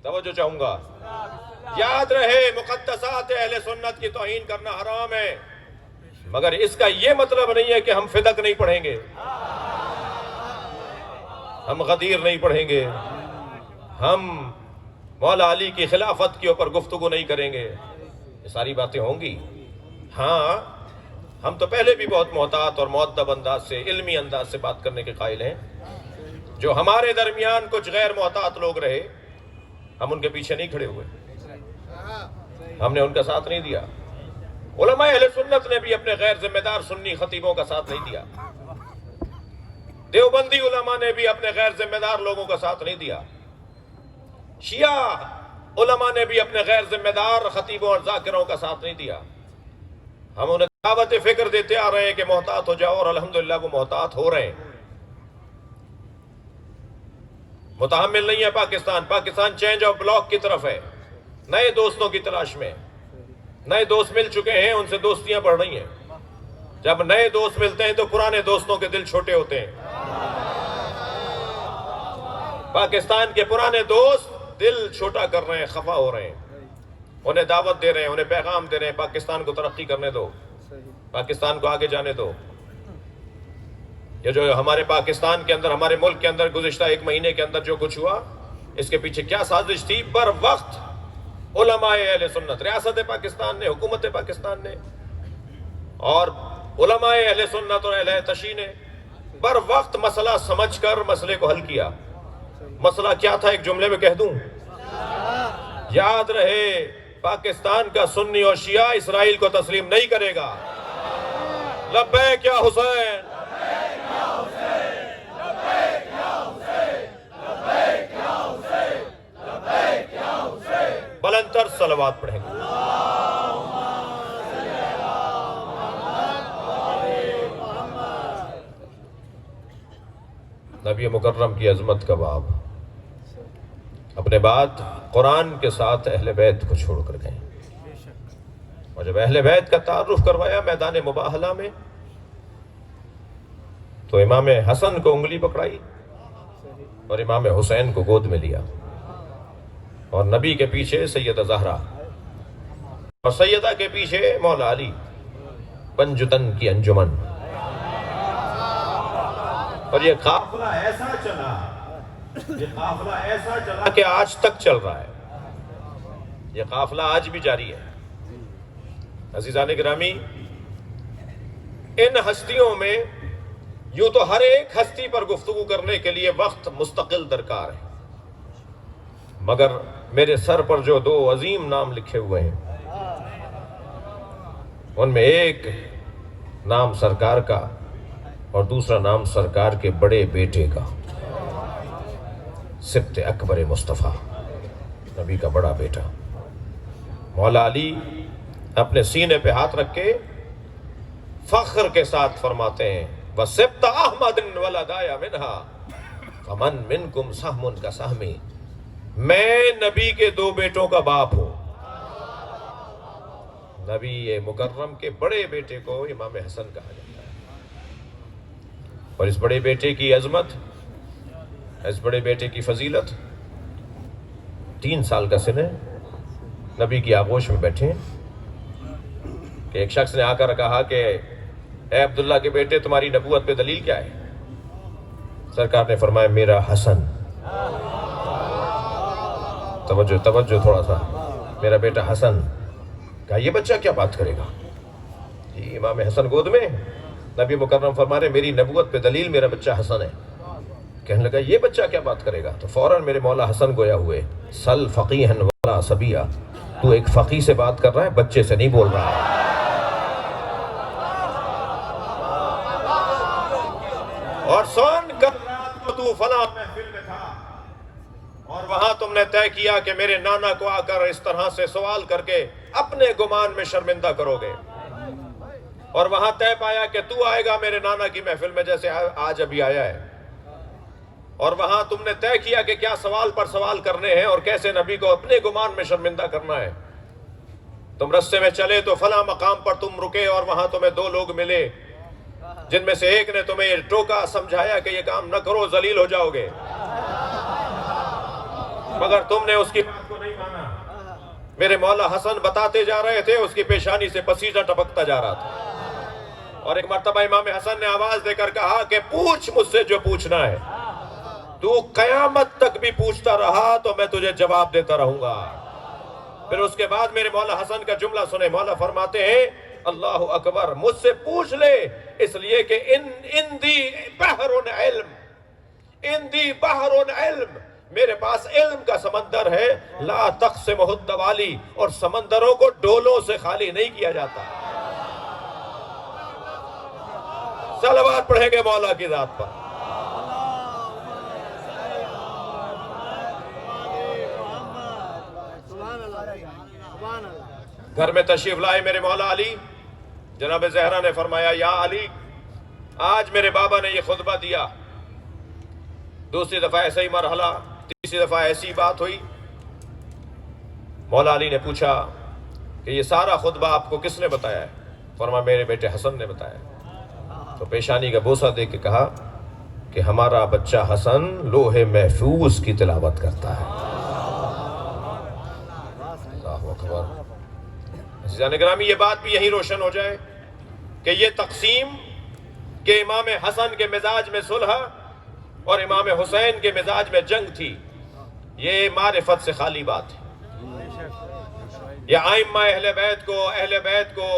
توجہ چاہوں گا، یاد رہے مقدسات اہل سنت کی توہین کرنا حرام ہے، مگر اس کا یہ مطلب نہیں ہے کہ ہم فدق نہیں پڑھیں گے، ہم غدیر نہیں پڑھیں گے، ہم مولا علی کی خلافت کے اوپر گفتگو نہیں کریں گے، یہ ساری باتیں ہوں گی۔ ہاں ہم تو پہلے بھی بہت محتاط اور مؤدب انداز سے، علمی انداز سے بات کرنے کے قائل ہیں۔ جو ہمارے درمیان کچھ غیر محتاط لوگ رہے، ہم ان کے پیچھے نہیں کھڑے ہوئے، ہم نے ان کا ساتھ نہیں دیا۔ علماء اہل سنت نے بھی اپنے غیر ذمہ دار سنی خطیبوں کا ساتھ نہیں دیا، دیوبندی علماء نے بھی اپنے غیر ذمہ دار لوگوں کا ساتھ نہیں دیا، شیعہ علماء نے بھی اپنے غیر ذمہ دار خطیبوں اور ذاکروں کا ساتھ نہیں دیا۔ ہم انہیں دعوت فکر دیتے آ رہے ہیں کہ محتاط ہو جاؤ، اور الحمدللہ وہ محتاط ہو رہے ہیں۔ متحمل نہیں ہے پاکستان چینج آف بلاک کی طرف ہے، نئے دوستوں کی تلاش میں، نئے دوست مل چکے ہیں، ان سے دوستیاں بڑھ رہی ہیں۔ جب نئے دوست ملتے ہیں تو پرانے دوستوں کے دل چھوٹے ہوتے ہیں۔ پاکستان کے پرانے دوست دل چھوٹا کر رہے ہیں، خفا ہو رہے ہیں، انہیں دعوت دے رہے ہیں، انہیں پیغام دے رہے ہیں، پاکستان کو ترقی کرنے دو، پاکستان کو آگے جانے دو۔ یہ جو ہمارے پاکستان کے اندر، ہمارے ملک کے اندر گزشتہ ایک مہینے کے اندر جو کچھ ہوا، اس کے پیچھے کیا سازش تھی؟ بر وقت علماء اہل سنت، ریاست پاکستان نے، حکومت پاکستان نے اور علماء اہل سنت اور اہل تشیع نے بر وقت مسئلہ سمجھ کر مسئلے کو حل کیا۔ مسئلہ کیا تھا؟ ایک جملے میں کہہ دوں، یاد رہے پاکستان کا سنی اور شیعہ اسرائیل کو تسلیم نہیں کرے گا۔ لبیک یا حسین، بلند تر صلوات پڑھیں گے۔ نبی مکرم کی عظمت کا باب اپنے بعد قرآن کے ساتھ اہل بیت کو چھوڑ کر گئے، اور جب اہل بیت کا تعارف کروایا میدان مباہلہ میں تو امام حسن کو انگلی پکڑائی اور امام حسین کو گود میں لیا، اور نبی کے پیچھے سیدہ زہرا اور سیدہ کے پیچھے مولا علی، پنجتن کی انجمن۔ اور یہ قافلہ ایسا چلا کہ آج تک چل رہا ہے، یہ قافلہ آج بھی جاری ہے۔ عزیزان گرامی، ان ہستیوں میں یوں تو ہر ایک ہستی پر گفتگو کرنے کے لیے وقت مستقل درکار ہے، مگر میرے سر پر جو دو عظیم نام لکھے ہوئے ہیں، ان میں ایک نام سرکار کا اور دوسرا نام سرکار کے بڑے بیٹے کا، سبط اکبر مصطفیٰ، نبی کا بڑا بیٹا۔ مولا علی اپنے سینے پہ ہاتھ رکھ کے فخر کے ساتھ فرماتے ہیں وَسِبْتَ أَحْمَدٍ وَلَدَايَ مِنْهَا فَمَنْ مِنْكُمْ سَحْمٌ كَسَحْمِ، میں نبی کے دو بیٹوں کا باپ ہوں۔ نبی مکرم کے بڑے بیٹے کو امام حسن کہا جاتا ہے، اور اس بڑے بیٹے کی عظمت، اس بڑے بیٹے کی فضیلت، 3 سال کا سن ہے، نبی کی آغوش میں بیٹھے ہیں کہ ایک شخص نے آ کر کہا کہ اے عبداللہ کے بیٹے تمہاری نبوت پہ دلیل کیا ہے؟ سرکار نے فرمایا میرا حسن، توجہ تھوڑا سا، میرا بیٹا حسن۔ کہا یہ بچہ کیا بات کرے گا؟ جی امام حسن گود میں، نبی مکرم فرما رہے میری نبوت پہ دلیل میرا بچہ حسن ہے۔ کہنے لگا یہ بچہ کیا بات کرے گا؟ تو فوراً میرے مولا حسن گویا ہوئے سل فقیہن ولا صبیہ، تو ایک فقیہ سے بات کر رہا ہے، بچے سے نہیں بول رہا ہے۔ اور سن کر رات کو تو فلاں محفل میں تھا اور وہاں تم نے طے کیا کہ میرے نانا کو آ کر اس طرح سے سوال کر کے اپنے گمان میں شرمندہ کرو گے، اور وہاں طے پایا کہ تو آئے گا میرے نانا کی محفل میں جیسے آج ابھی آیا ہے، اور وہاں تم نے طے کیا کہ کیا سوال پر سوال کرنے ہیں اور کیسے نبی کو اپنے گمان میں شرمندہ کرنا ہے۔ تم رستے میں چلے تو فلاں مقام پر تم رکے اور وہاں تمہیں 2 لوگ ملے جن میں سے ایک نے تمہیں یہ ٹوکا سمجھایا کہ یہ کام نہ کرو ذلیل ہو جاؤ گے، مگر تم نے اس کی بات کو نہیں مانا۔ میرے مولا حسن بتاتے جا رہے تھے، اس کی پیشانی سے پسیجہ ٹپکتا جا رہا تھا، اور ایک مرتبہ امام حسن نے آواز دے کر کہا کہ پوچھ مجھ سے جو پوچھنا ہے، تو قیامت تک بھی پوچھتا رہا تو میں تجھے جواب دیتا رہوں گا۔ پھر اس کے بعد میرے مولا حسن کا جملہ سنے، مولا فرماتے ہیں اللہ اکبر، مجھ سے پوچھ لے اس لیے کہ اندی بحر علم، اندی بحر علم، میرے پاس علم کا سمندر ہے، لا تقسمہ الدوالی، اور سمندروں کو ڈولوں سے خالی نہیں کیا جاتا۔ صلوات پڑھیں گے مولا کی ذات پر۔ گھر میں تشریف لائے میرے مولا علی، جناب زہرا نے فرمایا یا علی آج میرے بابا نے یہ خطبہ دیا، دوسری دفعہ ایسا ہی مرحلہ، تیسری دفعہ ایسی بات ہوئی۔ مولا علی نے پوچھا کہ یہ سارا خطبہ آپ کو کس نے بتایا ہے؟ فرمایا میرے بیٹے حسن نے بتایا۔ تو پیشانی کا بوسہ دے کے کہا کہ ہمارا بچہ حسن لوح محفوظ کی تلاوت کرتا ہے۔ اللہ اکبر۔ عزیزان گرامی، یہ بات بھی یہی روشن ہو جائے کہ یہ تقسیم کہ امام حسن کے مزاج میں صلح اور امام حسین کے مزاج میں جنگ تھی، یہ معرفت سے خالی بات ہے۔ یا ائمہ اہل بیت کو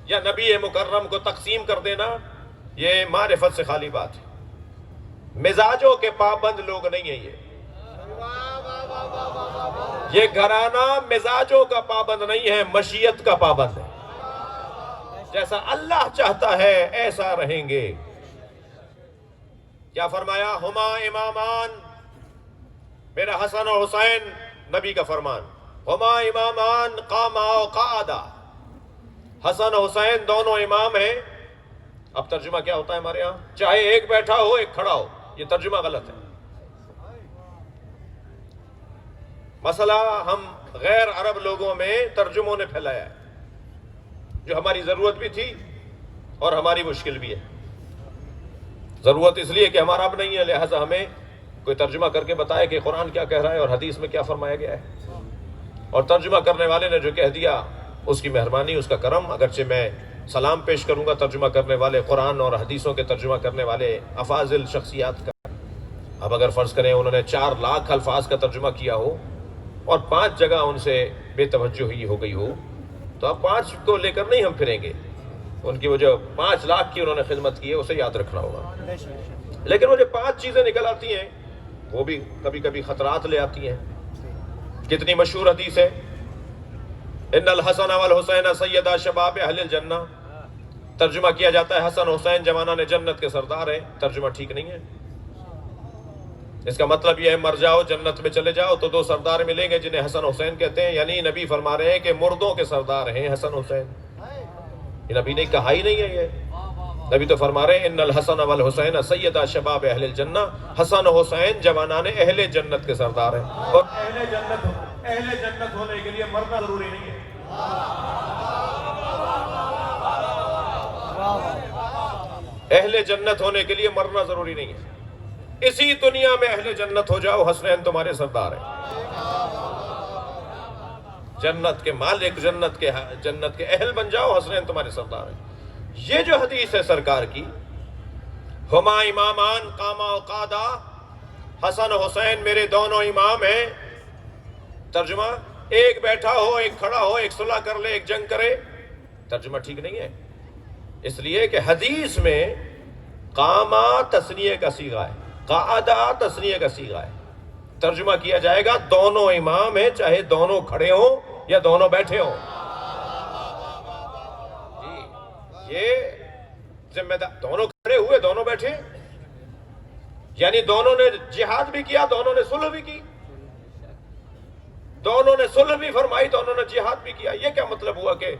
یا نبی مکرم کو تقسیم کر دینا، یہ معرفت سے خالی بات ہے۔ مزاجوں کے پابند لوگ نہیں ہیں یہ گھرانہ مزاجوں کا پابند نہیں ہے، مشیت کا پابند ہے۔ جیسا اللہ چاہتا ہے ایسا رہیں گے۔ کیا فرمایا؟ ہما امامان، میرا حسن اور حسین، نبی کا فرمان، ہما امامان قاما و قعدا، حسن و حسین دونوں امام ہیں۔ اب ترجمہ کیا ہوتا ہے ہمارے ہاں؟ چاہے ایک بیٹھا ہو ایک کھڑا ہو، یہ ترجمہ غلط ہے۔ مسئلہ ہم غیر عرب لوگوں میں ترجموں نے پھیلایا ہے، جو ہماری ضرورت بھی تھی اور ہماری مشکل بھی ہے۔ ضرورت اس لیے کہ ہمارا اب نہیں ہے، لہٰذا ہمیں کوئی ترجمہ کر کے بتائے کہ قرآن کیا کہہ رہا ہے اور حدیث میں کیا فرمایا گیا ہے، اور ترجمہ کرنے والے نے جو کہہ دیا اس کی مہربانی، اس کا کرم، اگرچہ میں سلام پیش کروں گا ترجمہ کرنے والے قرآن اور حدیثوں کے ترجمہ کرنے والے افاضل شخصیات کا۔ اب اگر فرض کریں انہوں نے 4 لاکھ الفاظ کا ترجمہ کیا ہو اور 5 جگہ ان سے بے توجہی ہو گئی ہو، تو اب 5 کو لے کر نہیں ہم پھریں گے، ان کی وہ جو 5 لاکھ کی انہوں نے خدمت کی ہے اسے یاد رکھنا ہوگا۔ لیکن وہ جو 5 چیزیں نکل آتی ہیں وہ بھی کبھی کبھی خطرات لے آتی ہیں۔ کتنی مشہور حدیث ہے، ان الحسن والحسین سیدا شباب اہل الجنہ، ترجمہ کیا جاتا ہے حسن حسین جوانان جنت کے سردار ہیں، ترجمہ ٹھیک نہیں ہے۔ اس کا مطلب یہ ہے مر جاؤ جنت میں چلے جاؤ تو دو سردار ملیں گے جنہیں حسن حسین کہتے ہیں، یعنی نبی فرما رہے ہیں کہ مردوں کے سردار ہیں حسن حسین. یہ نبی نے کہا ہی نہیں ہے، یہ نبی تو فرما رہے ہیں ان الحسن والحسین سیدا شباب اہل الجنہ، حسن حسین جوانان اہل جنت کے سردار ہیں. اور اہل جنت ہونے کے لیے مرنا ضروری نہیں ہے. اہل جنت ہونے کے لیے مرنا ضروری نہیں ہے. اسی دنیا میں اہل جنت ہو جاؤ، حسنین تمہارے سردار ہیں. جنت کے مالک، جنت کے اہل بن جاؤ، حسنین تمہارے سردار ہیں. یہ جو حدیث ہے سرکار کی، ہما امامان قاما و قادا، حسن حسین میرے دونوں امام ہیں. ترجمہ، ایک بیٹھا ہو ایک کھڑا ہو، ایک صلح کر لے ایک جنگ کرے. ترجمہ ٹھیک نہیں ہے، اس لیے کہ حدیث میں قاما تثنیہ کا صیغہ ہے، قعدہ تثنیہ کا صیغہ ہے. ترجمہ کیا جائے گا دونوں امام ہیں، چاہے دونوں کھڑے ہوں یا دونوں بیٹھے ہوں. جی یہ ذمہ دار، دونوں کھڑے ہوئے دونوں بیٹھے، یعنی دونوں نے جہاد بھی کیا، دونوں نے صلح بھی کی، دونوں نے صلح بھی فرمائی، دونوں نے جہاد بھی کیا. یہ کیا مطلب ہوا کہ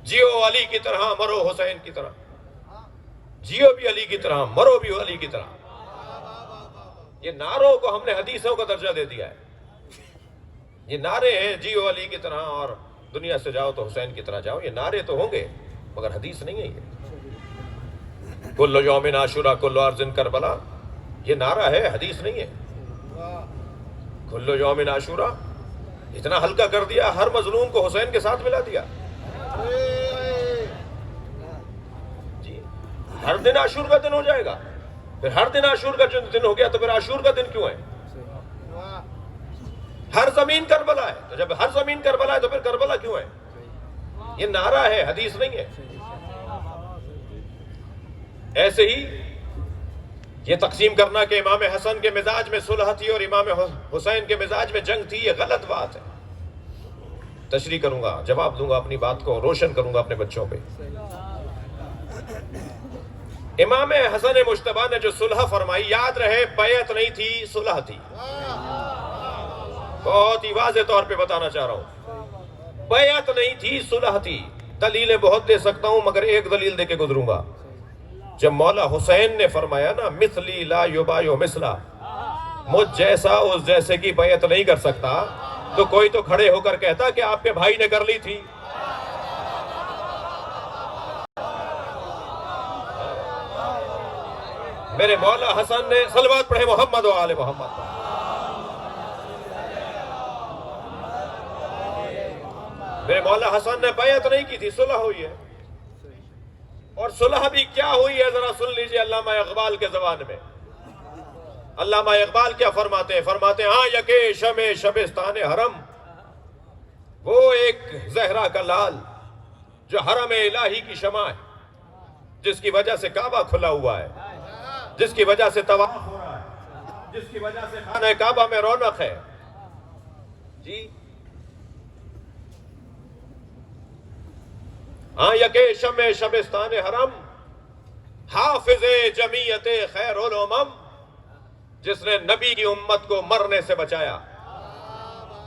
جیو علی کی طرح مرو حسین کی طرح؟ جیو بھی علی کی طرح مرو بھی علی کی طرح. یہ نعروں کو ہم نے حدیثوں کا درجہ دے دیا ہے. یہ نعرے ہیں جیو علی کی طرح اور دنیا سے جاؤ تو حسین کی طرح جاؤ، یہ نعرے تو ہوں گے مگر حدیث نہیں ہے. یہ کل یوم عاشورہ کل ارض کربلا، یہ نعرہ ہے، حدیث نہیں ہے. کل یوم عاشورہ اتنا ہلکا کر دیا، ہر مظلوم کو حسین کے ساتھ ملا دیا. جی ہر دن عاشور کا دن ہو جائے گا، پھر ہر دن عاشور کا دن ہو گیا تو پھر عاشور کا دن کیوں ہے؟ ہر زمین کربلا ہے، تو جب ہر زمین کربلا ہے تو پھر کربلا کیوں ہے؟ یہ نعرہ ہے، حدیث نہیں ہے. ایسے ہی یہ تقسیم کرنا کہ امام حسن کے مزاج میں صلح تھی اور امام حسین کے مزاج میں جنگ تھی، یہ غلط بات ہے. تشریح کروں گا، جواب دوں گا، اپنی بات کو روشن کروں گا اپنے بچوں پہ. امام حسن مجتبیٰ نے جو صلح فرمائی، یاد رہے بیعت نہیں تھی، صلح تھی. بہت ہی واضح طور پہ بتانا چاہ رہا ہوں، بیعت نہیں تھی، صلح تھی. دلیلیں بہت دے سکتا ہوں مگر ایک دلیل دے کے گزروں گا. جب مولا حسین نے فرمایا نا مثلی لا یبایع مثلا، مجھ جیسا اس جیسے کی بیعت نہیں کر سکتا، تو کوئی تو کھڑے ہو کر کہتا کہ آپ کے بھائی نے کر لی تھی. میرے مولا حسن نے، صلوات پڑھے محمد و آل محمد. میرے مولا حسن نے بیعت نہیں کی تھی، صلح ہوئی ہے. اور صلح بھی کیا ہوئی ہے ذرا سن لیجئے علامہ اقبال کے زبان میں. علامہ اقبال کیا فرماتے ہیں؟ فرماتے ہیں ہاں یکے شمع شبستان حرم، وہ ایک زہرا کا لال جو حرم الہی کی شمع ہے، جس کی وجہ سے کعبہ کھلا ہوا ہے، جس کی وجہ سے طواف ہو رہا ہے، جس کی وجہ سے خانہ کعبہ میں رونق ہے. جی ہاں یکے شمع شبستان حرم، حافظ جمیعت خیر الامم، جس نے نبی کی امت کو مرنے سے بچایا.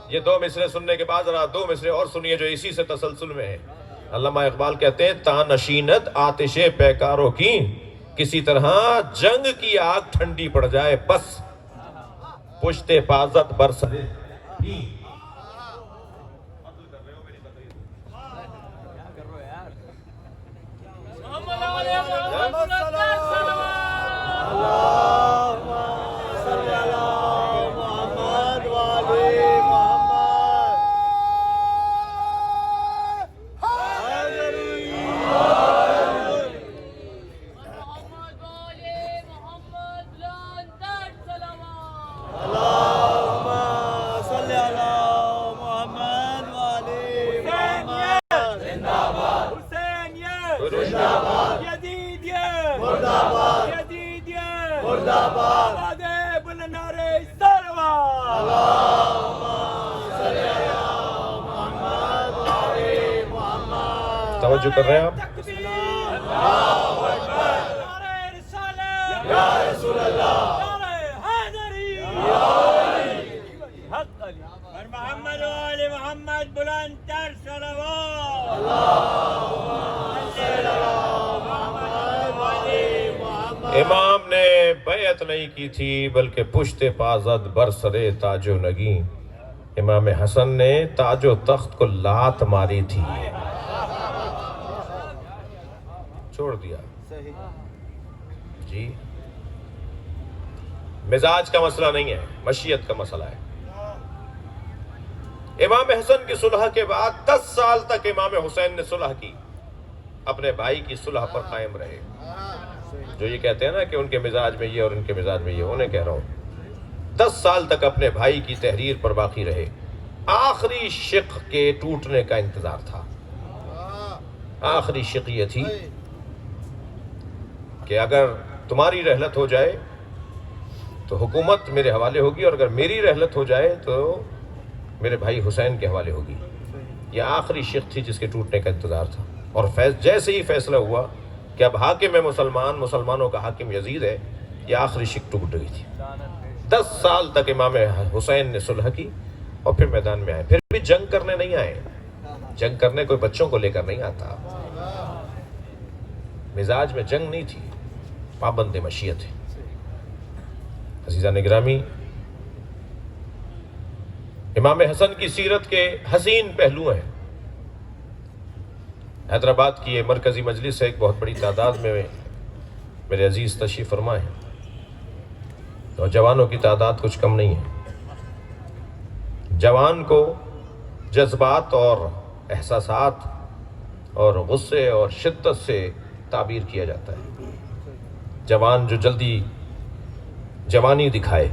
یہ دو مصرے سننے کے بعد ذرا دو مصرے اور سنیے جو اسی سے تسلسل میں ہے. علامہ اقبال کہتے ہیں تانشینت آتش پیکاروں کی، کسی طرح جنگ کی آگ ٹھنڈی پڑ جائے بس، پشتے پازت برسے. توجہ کر رہے ہیں آپ؟ یا رسول اللہ، اور محمد و آل محمد بلند تر صلوات. امام نے بیعت نہیں کی تھی بلکہ پشت پازد برسرے تاج و نگیں. امام حسن نے تاج و تخت کو لات ماری تھی، چھوڑ دیا. جی مزاج کا مسئلہ نہیں ہے، مشیت کا مسئلہ ہے. امام حسن کی صلح کے بعد 10 سال تک امام حسین نے صلح کی، اپنے بھائی کی صلح پر قائم رہے. جو یہ کہتے ہیں نا کہ ان کے مزاج میں یہ اور ان کے مزاج میں یہ، انہیں کہہ رہا ہوں 10 سال تک اپنے بھائی کی تحریر پر باقی رہے. آخری شق کے ٹوٹنے کا انتظار تھا. آخری شق یہ تھی کہ اگر تمہاری رحلت ہو جائے تو حکومت میرے حوالے ہوگی، اور اگر میری رحلت ہو جائے تو میرے بھائی حسین کے حوالے ہوگی. یہ آخری شق تھی جس کے ٹوٹنے کا انتظار تھا. اور جیسے ہی فیصلہ ہوا کہ اب حاکم ہے مسلمانوں کا حاکم یزید ہے، یہ آخری شق ٹوٹ گئی تھی. 10 سال تک امام حسین نے صلح کی اور پھر میدان میں آئے. پھر بھی جنگ کرنے نہیں آئے. جنگ کرنے کوئی بچوں کو لے کر نہیں آتا. مزاج میں جنگ نہیں تھی، پابند مشیت ہے. عزیزان گرامی، امام حسن کی سیرت کے حسین پہلو ہیں. حیدرآباد کی یہ مرکزی مجلس ہے، ایک بہت بڑی تعداد میں میرے عزیز تشریف فرما ہیں، اور جوانوں کی تعداد کچھ کم نہیں ہے. جوان کو جذبات اور احساسات اور غصے اور شدت سے تعبیر کیا جاتا ہے. جوان جو جلدی جوانی دکھائے،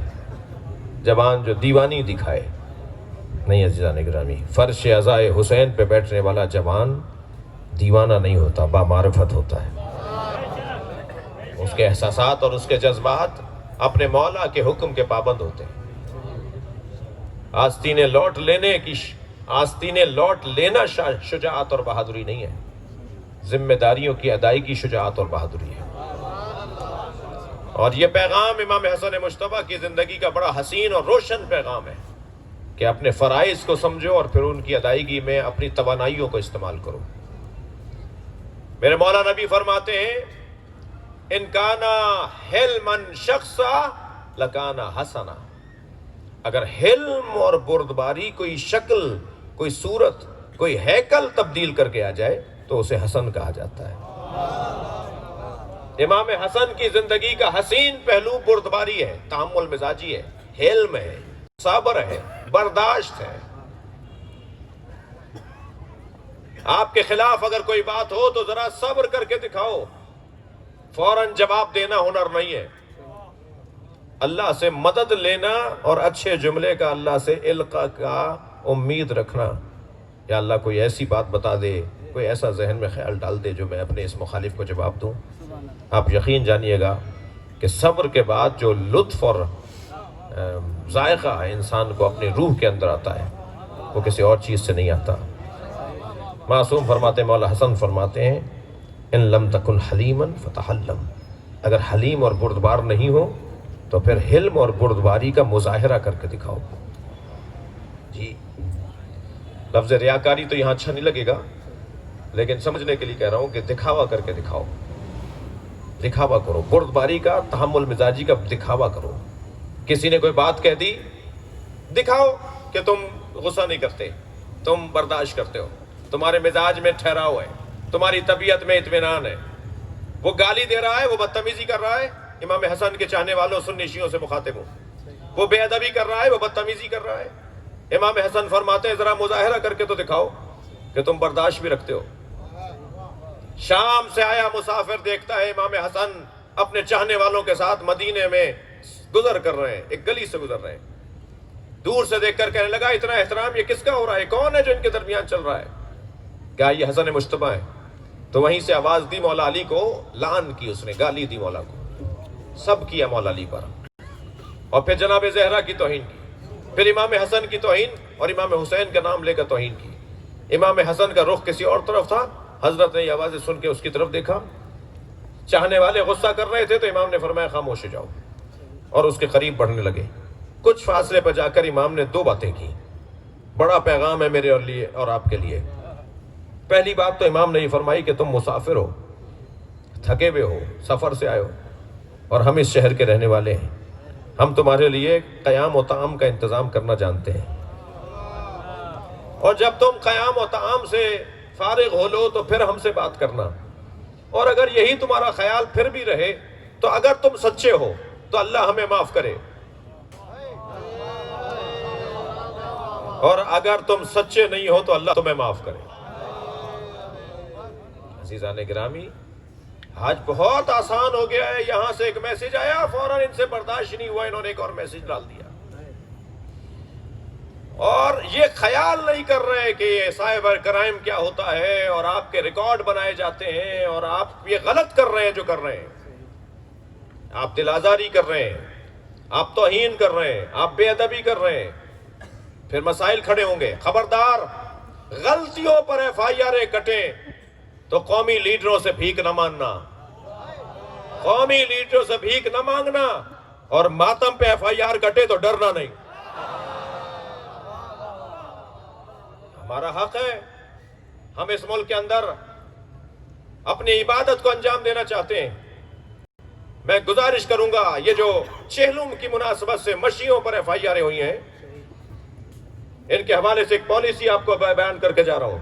جوان جو دیوانی دکھائے، نہیں عزیزان گرامی. فرش عزائے حسین پہ بیٹھنے والا جوان دیوانہ نہیں ہوتا، بامعرفت ہوتا ہے. اس کے احساسات اور اس کے جذبات اپنے مولا کے حکم کے پابند ہوتے ہیں. آستینیں لوٹ لینا شجاعت اور بہادری نہیں ہے، ذمہ داریوں کی ادائیگی شجاعت اور بہادری ہے. اور یہ پیغام امام حسن مجتبیٰ کی زندگی کا بڑا حسین اور روشن پیغام ہے کہ اپنے فرائض کو سمجھو اور پھر ان کی ادائیگی میں اپنی توانائیوں کو استعمال کرو. میرے مولا نبی فرماتے ہیں ان کانا حلمن شخصا لکانا حسنا. اگر حلم اور بردباری کوئی شکل، کوئی صورت، کوئی ہیکل تبدیل کر کے آ جائے تو اسے حسن کہا جاتا ہے. امام حسن کی زندگی کا حسین پہلو بردباری ہے، تحمل مزاجی ہے، حلم ہے، صبر ہے، برداشت ہے. آپ کے خلاف اگر کوئی بات ہو تو ذرا صبر کر کے دکھاؤ. فوراً جواب دینا ہنر نہیں ہے. اللہ سے مدد لینا اور اچھے جملے کا اللہ سے القاء کا امید رکھنا. یا اللہ کوئی ایسی بات بتا دے، کوئی ایسا ذہن میں خیال ڈال دے جو میں اپنے اس مخالف کو جواب دوں. آپ یقین جانیے گا کہ صبر کے بعد جو لطف اور ذائقہ انسان کو اپنی روح کے اندر آتا ہے وہ کسی اور چیز سے نہیں آتا. معصوم فرماتے ہیں، مولا حسن فرماتے ہیں ان لم تکن حلیما فتحلم. اگر حلیم اور بردبار نہیں ہو تو پھر حلم اور بردباری کا مظاہرہ کر کے دکھاؤ. جی لفظ ریاکاری تو یہاں اچھا نہیں لگے گا، لیکن سمجھنے کے لیے کہہ رہا ہوں کہ دکھاوا کر کے دکھاؤ. دکھاوا کرو، بردباری کا، تحمل مزاجی کا دکھاوا کرو. کسی نے کوئی بات کہہ دی، دکھاؤ کہ تم غصہ نہیں کرتے، تم برداشت کرتے ہو، تمہارے مزاج میں ٹھہراؤ ہے، تمہاری طبیعت میں اطمینان ہے. وہ گالی دے رہا ہے، وہ بدتمیزی کر رہا ہے، امام حسن کے چاہنے والوں سنی شیعوں سے مخاطب ہو. وہ بے ادبی کر رہا ہے، وہ بدتمیزی کر رہا ہے. امام حسن فرماتے ہیں ذرا مظاہرہ کر کے تو دکھاؤ کہ تم برداشت بھی رکھتے ہو. شام سے آیا مسافر دیکھتا ہے امام حسن اپنے چاہنے والوں کے ساتھ مدینے میں گزر کر رہے ہیں، ایک گلی سے گزر رہے ہیں. دور سے دیکھ کر کہنے لگا اتنا احترام یہ کس کا ہو رہا ہے؟ کون ہے جو ان کے درمیان چل رہا ہے؟ کیا یہ حسن مجتبیٰ ہے؟ تو وہیں سے آواز دی مولا علی کو، لعن کی، اس نے گالی دی مولا کو، سب کیا مولا علی پر. اور پھر جناب زہرا کی توہین کی، پھر امام حسن کی توہین اور امام حسین کا نام لے کر توہین کی. امام حسن کا رخ کسی اور طرف تھا، حضرت نے یہ آوازیں سن کے اس کی طرف دیکھا. چاہنے والے غصہ کر رہے تھے تو امام نے فرمایا خاموش ہو جاؤ، اور اس کے قریب بڑھنے لگے. کچھ فاصلے پر جا کر امام نے دو باتیں کی، بڑا پیغام ہے میرے لیے اور آپ کے لیے۔ پہلی بات تو امام نے یہ فرمائی کہ تم مسافر ہو، تھکے ہوئے ہو، سفر سے آئے ہو، اور ہم اس شہر کے رہنے والے ہیں، ہم تمہارے لیے قیام و طعام کا انتظام کرنا جانتے ہیں، اور جب تم قیام و طعام سے فارغ ہو لو تو پھر ہم سے بات کرنا، اور اگر یہی تمہارا خیال پھر بھی رہے تو اگر تم سچے ہو تو اللہ ہمیں معاف کرے، اور اگر تم سچے نہیں ہو تو اللہ تمہیں معاف کرے۔ عزیزان گرامی، آج بہت آسان ہو گیا ہے، یہاں سے ایک میسج آیا فوراً ان سے برداشت نہیں ہوا، انہوں نے ایک اور میسج ڈال دیا، اور یہ خیال نہیں کر رہے کہ یہ سائبر کرائم کیا ہوتا ہے، اور آپ کے ریکارڈ بنائے جاتے ہیں، اور آپ یہ غلط کر رہے ہیں جو کر رہے ہیں، آپ دل آزاری کر رہے ہیں، آپ توہین کر رہے ہیں، آپ بے ادبی کر رہے ہیں، پھر مسائل کھڑے ہوں گے۔ خبردار، غلطیوں پر ایف آئی آریں کٹیں تو قومی لیڈروں سے بھیک نہ ماننا، قومی لیڈروں سے بھیک نہ مانگنا، اور ماتم پہ ایف آئی آر کٹے تو ڈرنا نہیں۔ ہمارا حق ہے، ہم اس ملک کے اندر اپنی عبادت کو انجام دینا چاہتے ہیں۔ میں گزارش کروں گا، یہ جو چہلم کی مناسبت سے مشیوں پر ایف آئی آریں ہوئی ہیں، ان کے حوالے سے ایک پالیسی آپ کو بیان کر کے جا رہا ہوں۔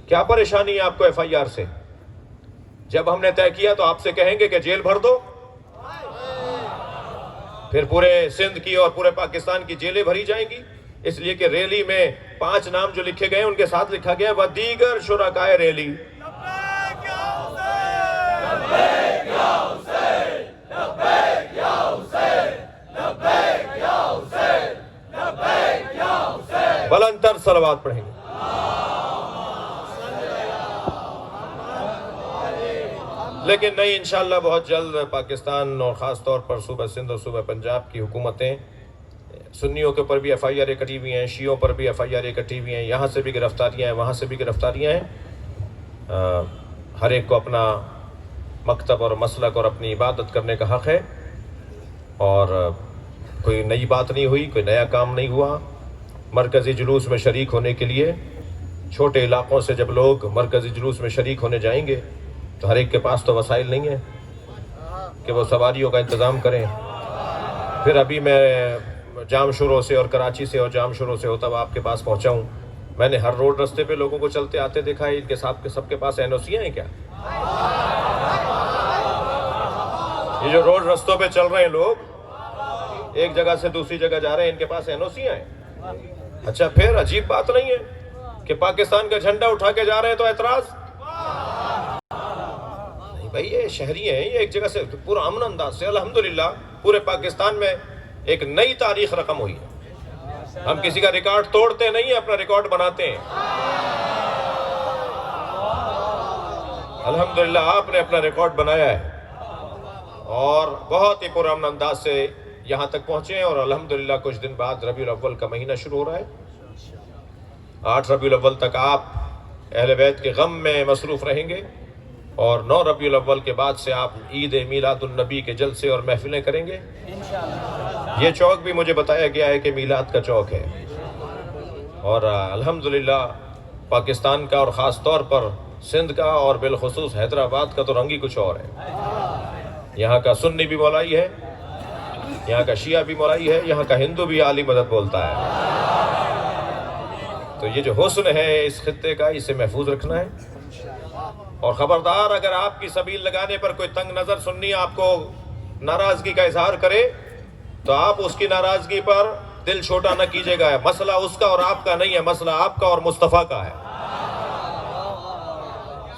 کیا پریشانی ہے آپ کو ایف آئی آر سے؟ جب ہم نے طے کیا تو آپ سے کہیں گے کہ جیل بھر دو، پھر پورے سندھ کی اور پورے پاکستان کی جیلیں بھری جائیں گی، اس لیے کہ ریلی میں 5 نام جو لکھے گئے ان کے ساتھ لکھا گیا وَدِیگر شرکائے ریلی۔ بلند تر صلوات پڑھیں گے۔ لیکن نہیں، انشاءاللہ بہت جلد پاکستان اور خاص طور پر صوبہ سندھ اور صوبہ پنجاب کی حکومتیں، سنیوں کے اوپر بھی ایف آئی آریں کٹی ہوئی ہیں، شیعوں پر بھی ایف آئی آریں کٹی ہوئی ہیں، یہاں سے بھی گرفتاریاں ہیں، وہاں سے بھی گرفتاریاں ہیں۔ ہر ایک کو اپنا مکتب اور مسلک اور اپنی عبادت کرنے کا حق ہے، اور کوئی نئی بات نہیں ہوئی، کوئی نیا کام نہیں ہوا۔ مرکزی جلوس میں شریک ہونے کے لیے چھوٹے علاقوں سے جب لوگ مرکزی جلوس میں شریک ہونے جائیں گے تو ہر ایک کے پاس تو وسائل نہیں ہیں کہ وہ سواریوں کا انتظام کریں۔ پھر ابھی میں جام شوروں سے اور کراچی سے اور جام شوروں سے ہوتا ہوا آپ کے پاس پہنچا ہوں، میں نے ہر روڈ رستے پہ لوگوں کو چلتے آتے دیکھا ہے، ان کے سب کے پاس این او سیاں ہیں کیا؟ یہ جو روڈ رستوں پہ چل رہے ہیں لوگ، ایک جگہ سے دوسری جگہ جا رہے ہیں، ان کے پاس این او سیاں ہیں؟ اچھا، پھر عجیب بات نہیں ہے کہ پاکستان کا جھنڈا اٹھا کے جا رہے ہیں تو اعتراض نہیں؟ بھائی یہ شہری ہیں، یہ ایک جگہ سے پورا امن انداز سے، الحمدللہ پورے پاکستان میں ایک نئی تاریخ رقم ہوئی ہے۔ ہم کسی کا ریکارڈ توڑتے نہیں ہیں، اپنا ریکارڈ بناتے ہیں۔ الحمدللہ آپ نے اپنا ریکارڈ بنایا ہے، اور بہت ہی پرامن انداز سے یہاں تک پہنچے ہیں، اور الحمدللہ کچھ دن بعد ربیع الاول کا مہینہ شروع ہو رہا ہے۔ 8 ربیع الاول تک آپ اہل بیت کے غم میں مصروف رہیں گے، اور 9 ربیع الاول کے بعد سے آپ عید میلاد النبی کے جلسے اور محفلیں کریں گے۔ یہ چوک بھی مجھے بتایا گیا ہے کہ میلاد کا چوک ہے، اور الحمدللہ پاکستان کا اور خاص طور پر سندھ کا اور بالخصوص حیدرآباد کا تو رنگ ہی کچھ اور ہے۔ یہاں کا سنی بھی مولائی ہے، یہاں کا شیعہ بھی مولائی ہے، یہاں کا ہندو بھی عالی مدد بولتا ہے۔ تو یہ جو حسن ہے اس خطے کا، اسے محفوظ رکھنا ہے، اور خبردار اگر آپ کی سبیل لگانے پر کوئی تنگ نظر سنی آپ کو ناراضگی کا اظہار کرے تو آپ اس کی ناراضگی پر دل چھوٹا نہ کیجیے گا۔ مسئلہ اس کا اور آپ کا نہیں ہے، مسئلہ آپ کا اور مصطفیٰ کا ہے۔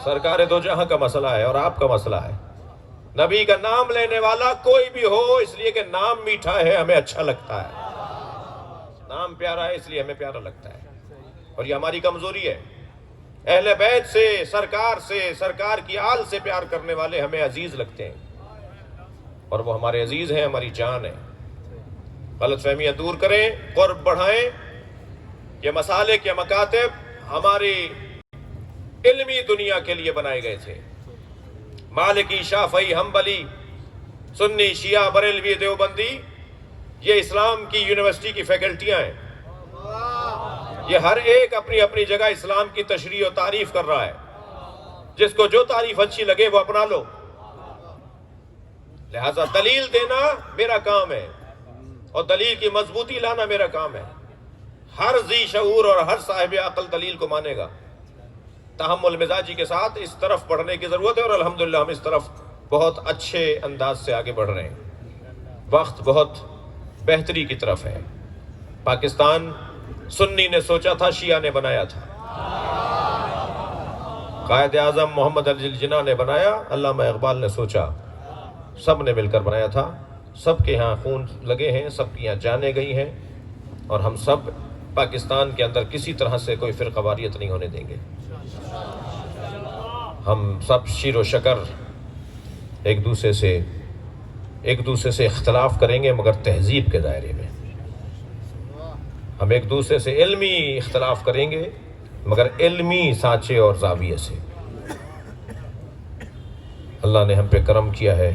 سرکار دو جہاں کا مسئلہ ہے اور آپ کا مسئلہ ہے۔ نبی کا نام لینے والا کوئی بھی ہو، اس لیے کہ نام میٹھا ہے ہمیں اچھا لگتا ہے، نام پیارا ہے اس لیے ہمیں پیارا لگتا ہے، اور یہ ہماری کمزوری ہے۔ اہل بیت سے، سرکار کی آل سے پیار کرنے والے ہمیں عزیز لگتے ہیں، اور وہ ہمارے عزیز ہیں، ہماری جان ہے۔ غلط فہمیاں دور کریں، قرب بڑھائیں۔ یہ مسالک یا مکاتب ہماری علمی دنیا کے لیے بنائے گئے تھے۔ مالکی، شافعی، حنبلی، سنی، شیعہ، بریلوی، دیوبندی، یہ اسلام کی یونیورسٹی کی فیکلٹیاں ہیں، یہ ہر ایک اپنی اپنی جگہ اسلام کی تشریح و تعریف کر رہا ہے، جس کو جو تعریف اچھی لگے وہ اپنا لو۔ لہذا دلیل دینا میرا کام ہے اور دلیل کی مضبوطی لانا میرا کام ہے۔ ہر ذی شعور اور ہر صاحب عقل دلیل کو مانے گا۔ تحمل مزاجی کے ساتھ اس طرف بڑھنے کی ضرورت ہے، اور الحمدللہ ہم اس طرف بہت اچھے انداز سے آگے بڑھ رہے ہیں۔ وقت بہت بہتری کی طرف ہے۔ پاکستان سنی نے سوچا تھا، شیعہ نے بنایا تھا۔ قائد اعظم محمد علی جناح نے بنایا، علامہ اقبال نے سوچا، سب نے مل کر بنایا تھا۔ سب کے ہاں خون لگے ہیں، سب کی یہاں جانیں گئی ہیں، اور ہم سب پاکستان کے اندر کسی طرح سے کوئی فرقہ واریت نہیں ہونے دیں گے۔ ہم سب شیر و شکر ایک دوسرے سے اختلاف کریں گے، مگر تہذیب کے دائرے میں۔ ہم ایک دوسرے سے علمی اختلاف کریں گے، مگر علمی سانچے اور زاویے سے۔ اللہ نے ہم پہ کرم کیا ہے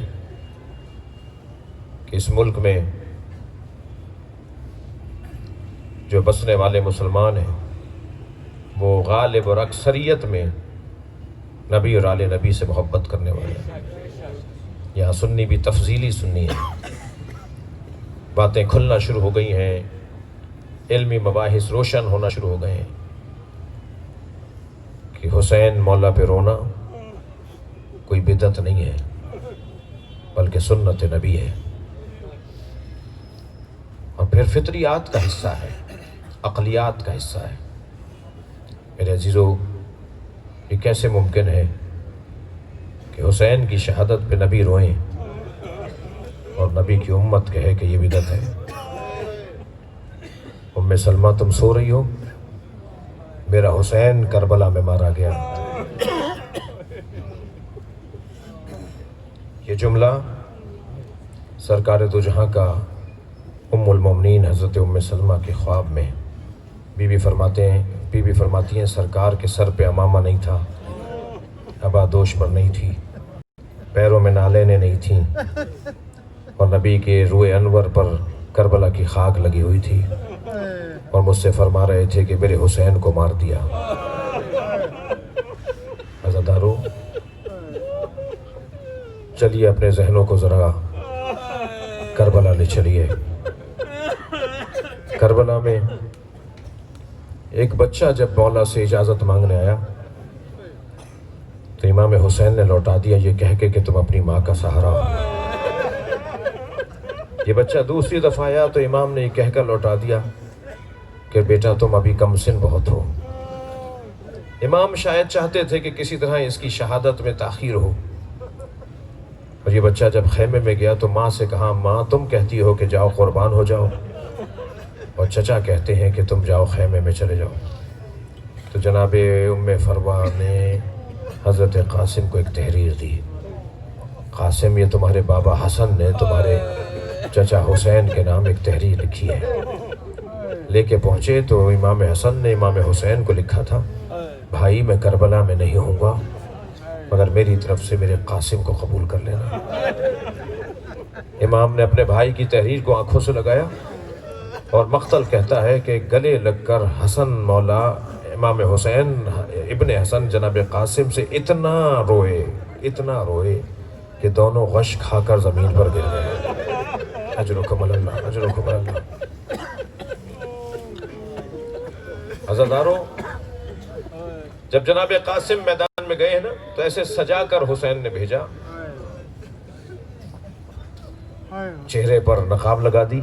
کہ اس ملک میں جو بسنے والے مسلمان ہیں وہ غالب اور اکثریت میں نبی اور آل نبی سے محبت کرنے والے ہیں۔ یہاں سنی بھی تفضیلی سنی ہے، باتیں کھلنا شروع ہو گئی ہیں، علمی مباحث روشن ہونا شروع ہو گئے ہیں کہ حسین مولا پہ رونا کوئی بدعت نہیں ہے، بلکہ سنت نبی ہے، اور پھر فطریات کا حصہ ہے، عقلیات کا حصہ ہے۔ میرے عزیزو، یہ کیسے ممکن ہے کہ حسین کی شہادت پہ نبی روئیں اور نبی کی امت کہے کہ یہ بدعت ہے؟ ام سلمہ تم سو رہی ہو، میرا حسین کربلا میں مارا گیا۔ یہ جملہ سرکار دو جہاں کا ام المومنین حضرت ام سلمہ کے خواب میں بی بی فرماتی ہیں سرکار کے سر پہ امامہ نہیں تھا، ابادوش پر نہیں تھی، پیروں میں نالینیں نہیں تھیں، اور نبی کے روئے انور پر کربلا کی خاک لگی ہوئی تھی، اور مجھ سے فرما رہے تھے کہ میرے حسین کو مار دیا۔ عزادارو، چلیے اپنے ذہنوں کو ذرا کربلا لے چلیے۔ کربلا میں ایک بچہ جب مولا سے اجازت مانگنے آیا تو امام حسین نے لوٹا دیا یہ کہہ کے کہ تم اپنی ماں کا سہارا ہو۔ یہ بچہ دوسری دفعہ آیا تو امام نے یہ کہہ کر لوٹا دیا کہ بیٹا تم ابھی کم سن بہت ہو۔ امام شاید چاہتے تھے کہ کسی طرح اس کی شہادت میں تاخیر ہو، اور یہ بچہ جب خیمے میں گیا تو ماں سے کہا، ماں تم کہتی ہو کہ جاؤ قربان ہو جاؤ، اور چچا کہتے ہیں کہ تم جاؤ خیمے میں چلے جاؤ۔ تو جناب ام فروا نے حضرت قاسم کو ایک تحریر دی، قاسم یہ تمہارے بابا حسن نے تمہارے چچا حسین کے نام ایک تحریر لکھی ہے۔ لے کے پہنچے تو امام حسن نے امام حسین کو لکھا تھا، بھائی میں کربلا میں نہیں ہوں گا، مگر میری طرف سے میرے قاسم کو قبول کر لینا۔ امام نے اپنے بھائی کی تحریر کو آنکھوں سے لگایا، اور مقتل کہتا ہے کہ گلے لگ کر حسن مولا امام حسین ابن حسن جناب قاسم سے اتنا روئے کہ دونوں غش کھا کر زمین پر گر گئے۔ اجرکم اللہ، اجرکم اللہ۔ عزادارو، جب جناب قاسم میدان میں گئے ہیں نا تو ایسے سجا کر حسین نے بھیجا، چہرے پر نقاب لگا دی،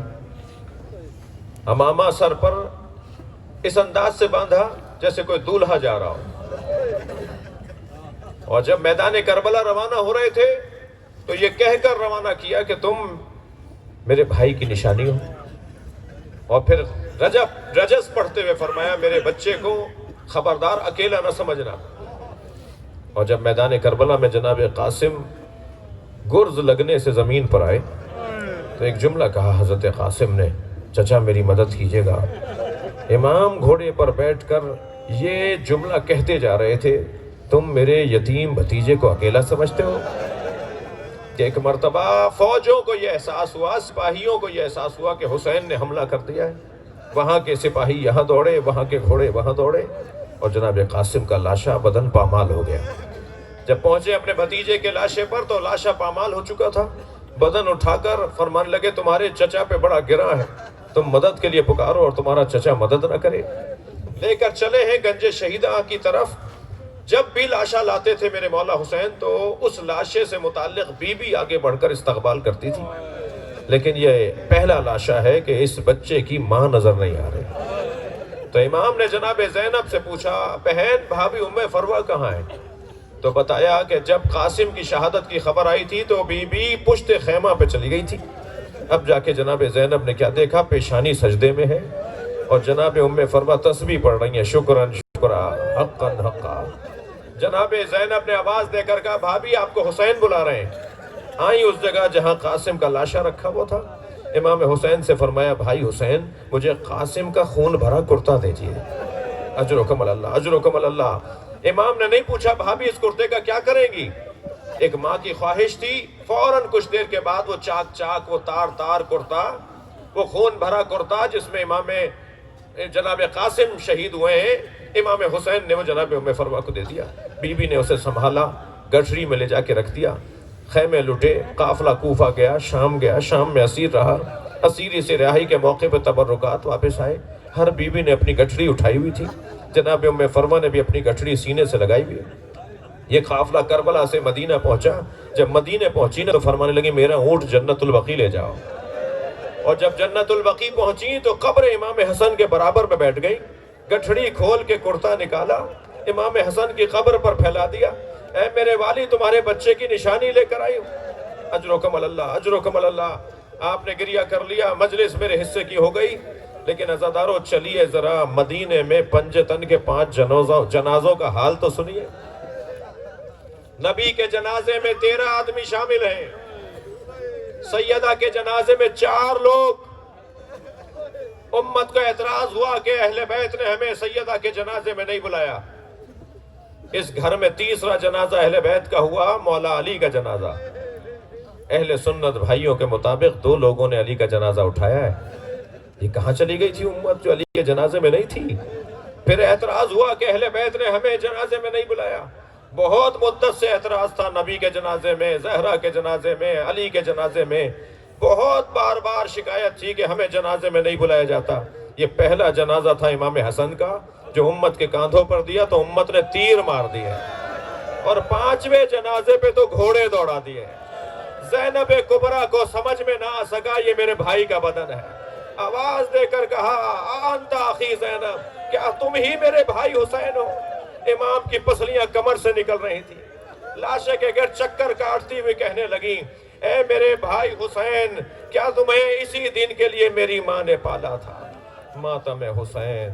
امامہ سر پر اس انداز سے باندھا جیسے کوئی دولہا جا رہا ہو، اور جب میدان کربلا روانہ ہو رہے تھے تو یہ کہہ کر روانہ کیا کہ تم میرے بھائی کی نشانی ہو، اور پھر رجس پڑھتے ہوئے فرمایا میرے بچے کو خبردار اکیلا نہ سمجھنا۔ اور جب میدان کربلا میں جناب قاسم گرز لگنے سے زمین پر آئے تو ایک جملہ کہا حضرت قاسم نے، چچا میری مدد کیجیے گا۔ امام گھوڑے پر بیٹھ کر یہ جملہ کہتے جا رہے تھے، تم میرے یتیم بھتیجے کو اکیلا سمجھتے ہو؟ کہ ایک مرتبہ فوجوں کو یہ احساس ہوا، سپاہیوں کو یہ احساس ہوا کہ حسین نے حملہ کر دیا ہے. وہاں کے سپاہی یہاں دوڑے، وہاں کے گھوڑے وہاں دوڑے، اور جناب قاسم کا لاشا بدن پامال ہو گیا. جب پہنچے اپنے بھتیجے کے لاشے پر تو لاشا پامال ہو چکا تھا. بدن اٹھا کر فرمان لگے تمہارے چچا پہ بڑا گراں ہے، تم مدد کے لیے پکارو اور تمہارا چچا مدد نہ کرے. لے کر چلے ہیں گنج شہیدہ کی طرف. جب بھی لاشا لاتے تھے میرے مولا حسین تو اس لاشے سے متعلق بی بی آگے بڑھ کر استقبال کرتی تھی. لیکن یہ پہلا لاشا ہے کہ اس بچے کی ماں نظر نہیں آ رہی. تو امام نے جناب زینب سے پوچھا بہن بھابھی ام فروہ کہاں ہے؟ تو بتایا کہ جب قاسم کی شہادت کی خبر آئی تھی تو بی بی پشت خیمہ پہ چلی گئی تھی. اب جا کے جناب زینب نے کیا دیکھا، پیشانی سجدے میں ہے اور جناب ام فروہ تسبیح پڑھ رہی ہیں، شکرن شکرا حقن حقا. جناب زینب نے آواز دے کر کہا بھابھی آپ کو حسین بلا رہے ہیں. آئی اس جگہ جہاں قاسم کا لاشا رکھا ہوا تھا. امام حسین سے فرمایا بھائی حسین مجھے قاسم کا خون بھرا کرتا دیجئے. اجرکم اللہ اجرکم اللہ. امام نے نہیں پوچھا بھابھی اس کرتے کا کیا کریں گی. ایک ماں کی خواہش تھی. فوراً کچھ دیر کے بعد وہ چاک چاک، وہ تار تار کرتا، وہ خون بھرا کرتا جس میں امام جناب قاسم شہید ہوئے ہیں، امام حسین نے وہ جناب ام فروہ کو دے دیا. بی بی نے اسے سنبھالا، گٹھری میں لے جا کے رکھ دیا. خیمے لٹے، قافلہ کوفہ گیا، شام میں اسیر رہا. اسیری سے رہائی کے موقع پہ تبرکات واپس آئے. ہر بی بی نے اپنی گٹھری اٹھائی ہوئی تھی. جناب ام فروہ نے بھی اپنی گٹھری سینے سے لگائی ہوئی. یہ قافلہ کربلا سے مدینہ پہنچا. جب مدینہ پہنچی نا تو فرمانے لگی میرا اونٹ جنت البقیع لے جاؤ. اور جب جنت البقیع پہنچی تو قبر امام حسن کے برابر میں بیٹھ گئی. گٹھڑی کھول کے کرتا نکالا، امام حسن کی قبر پر پھیلا دیا. اے میرے والی تمہارے بچے کی نشانی لے کر آئی ہوں. اجرکم اللہ اجرکم اللہ. آپ نے گریہ کر لیا، مجلس میرے حصے کی ہو گئی. لیکن عزادارو چلیے ذرا مدینے میں پنجتن کے 5 جنازوں کا حال تو سنیے. نبی کے جنازے میں 13 آدمی شامل ہیں. سیدہ کے جنازے میں 4 لوگ. امت کا اعتراض ہوا کہ اہل بیت نے ہمیں سیدہ کے جنازے میں نہیں بلایا. اس گھر میں تیسرا جنازہ اہل بیت کا ہوا، مولا علی کا جنازہ. اہل سنت بھائیوں کے مطابق 2 لوگوں نے علی کا جنازہ اٹھایا ہے. یہ کہاں چلی گئی تھی امت جو علی کے جنازے میں نہیں تھی؟ پھر اعتراض ہوا کہ اہل بیت نے ہمیں جنازے میں نہیں بلایا. بہت مدت سے اعتراض تھا، نبی کے جنازے میں، زہرا کے جنازے میں، علی کے جنازے میں. بہت بار بار شکایت تھی کہ ہمیں جنازے میں نہیں بلایا جاتا. یہ پہلا جنازہ تھا امام حسن کا جو امت کے کاندھوں پر دیا تو امت نے تیر مار دیے، اور 5ویں جنازے پہ تو گھوڑے دوڑا دیے. زینب کبریٰ کو سمجھ میں نہ آ سکا یہ میرے بھائی کا بدن ہے. آواز دے کر کہا انت اخی زینب، کیا تم ہی میرے بھائی حسین ہو؟ امام کی پسلیاں کمر سے نکل رہی تھی. لاشے کے گرد چکر کاٹتی ہوئی کہنے لگی اے میرے بھائی حسین، کیا تمہیں اسی دن کے لیے میری ماں نے پالا تھا؟ ماتم حسین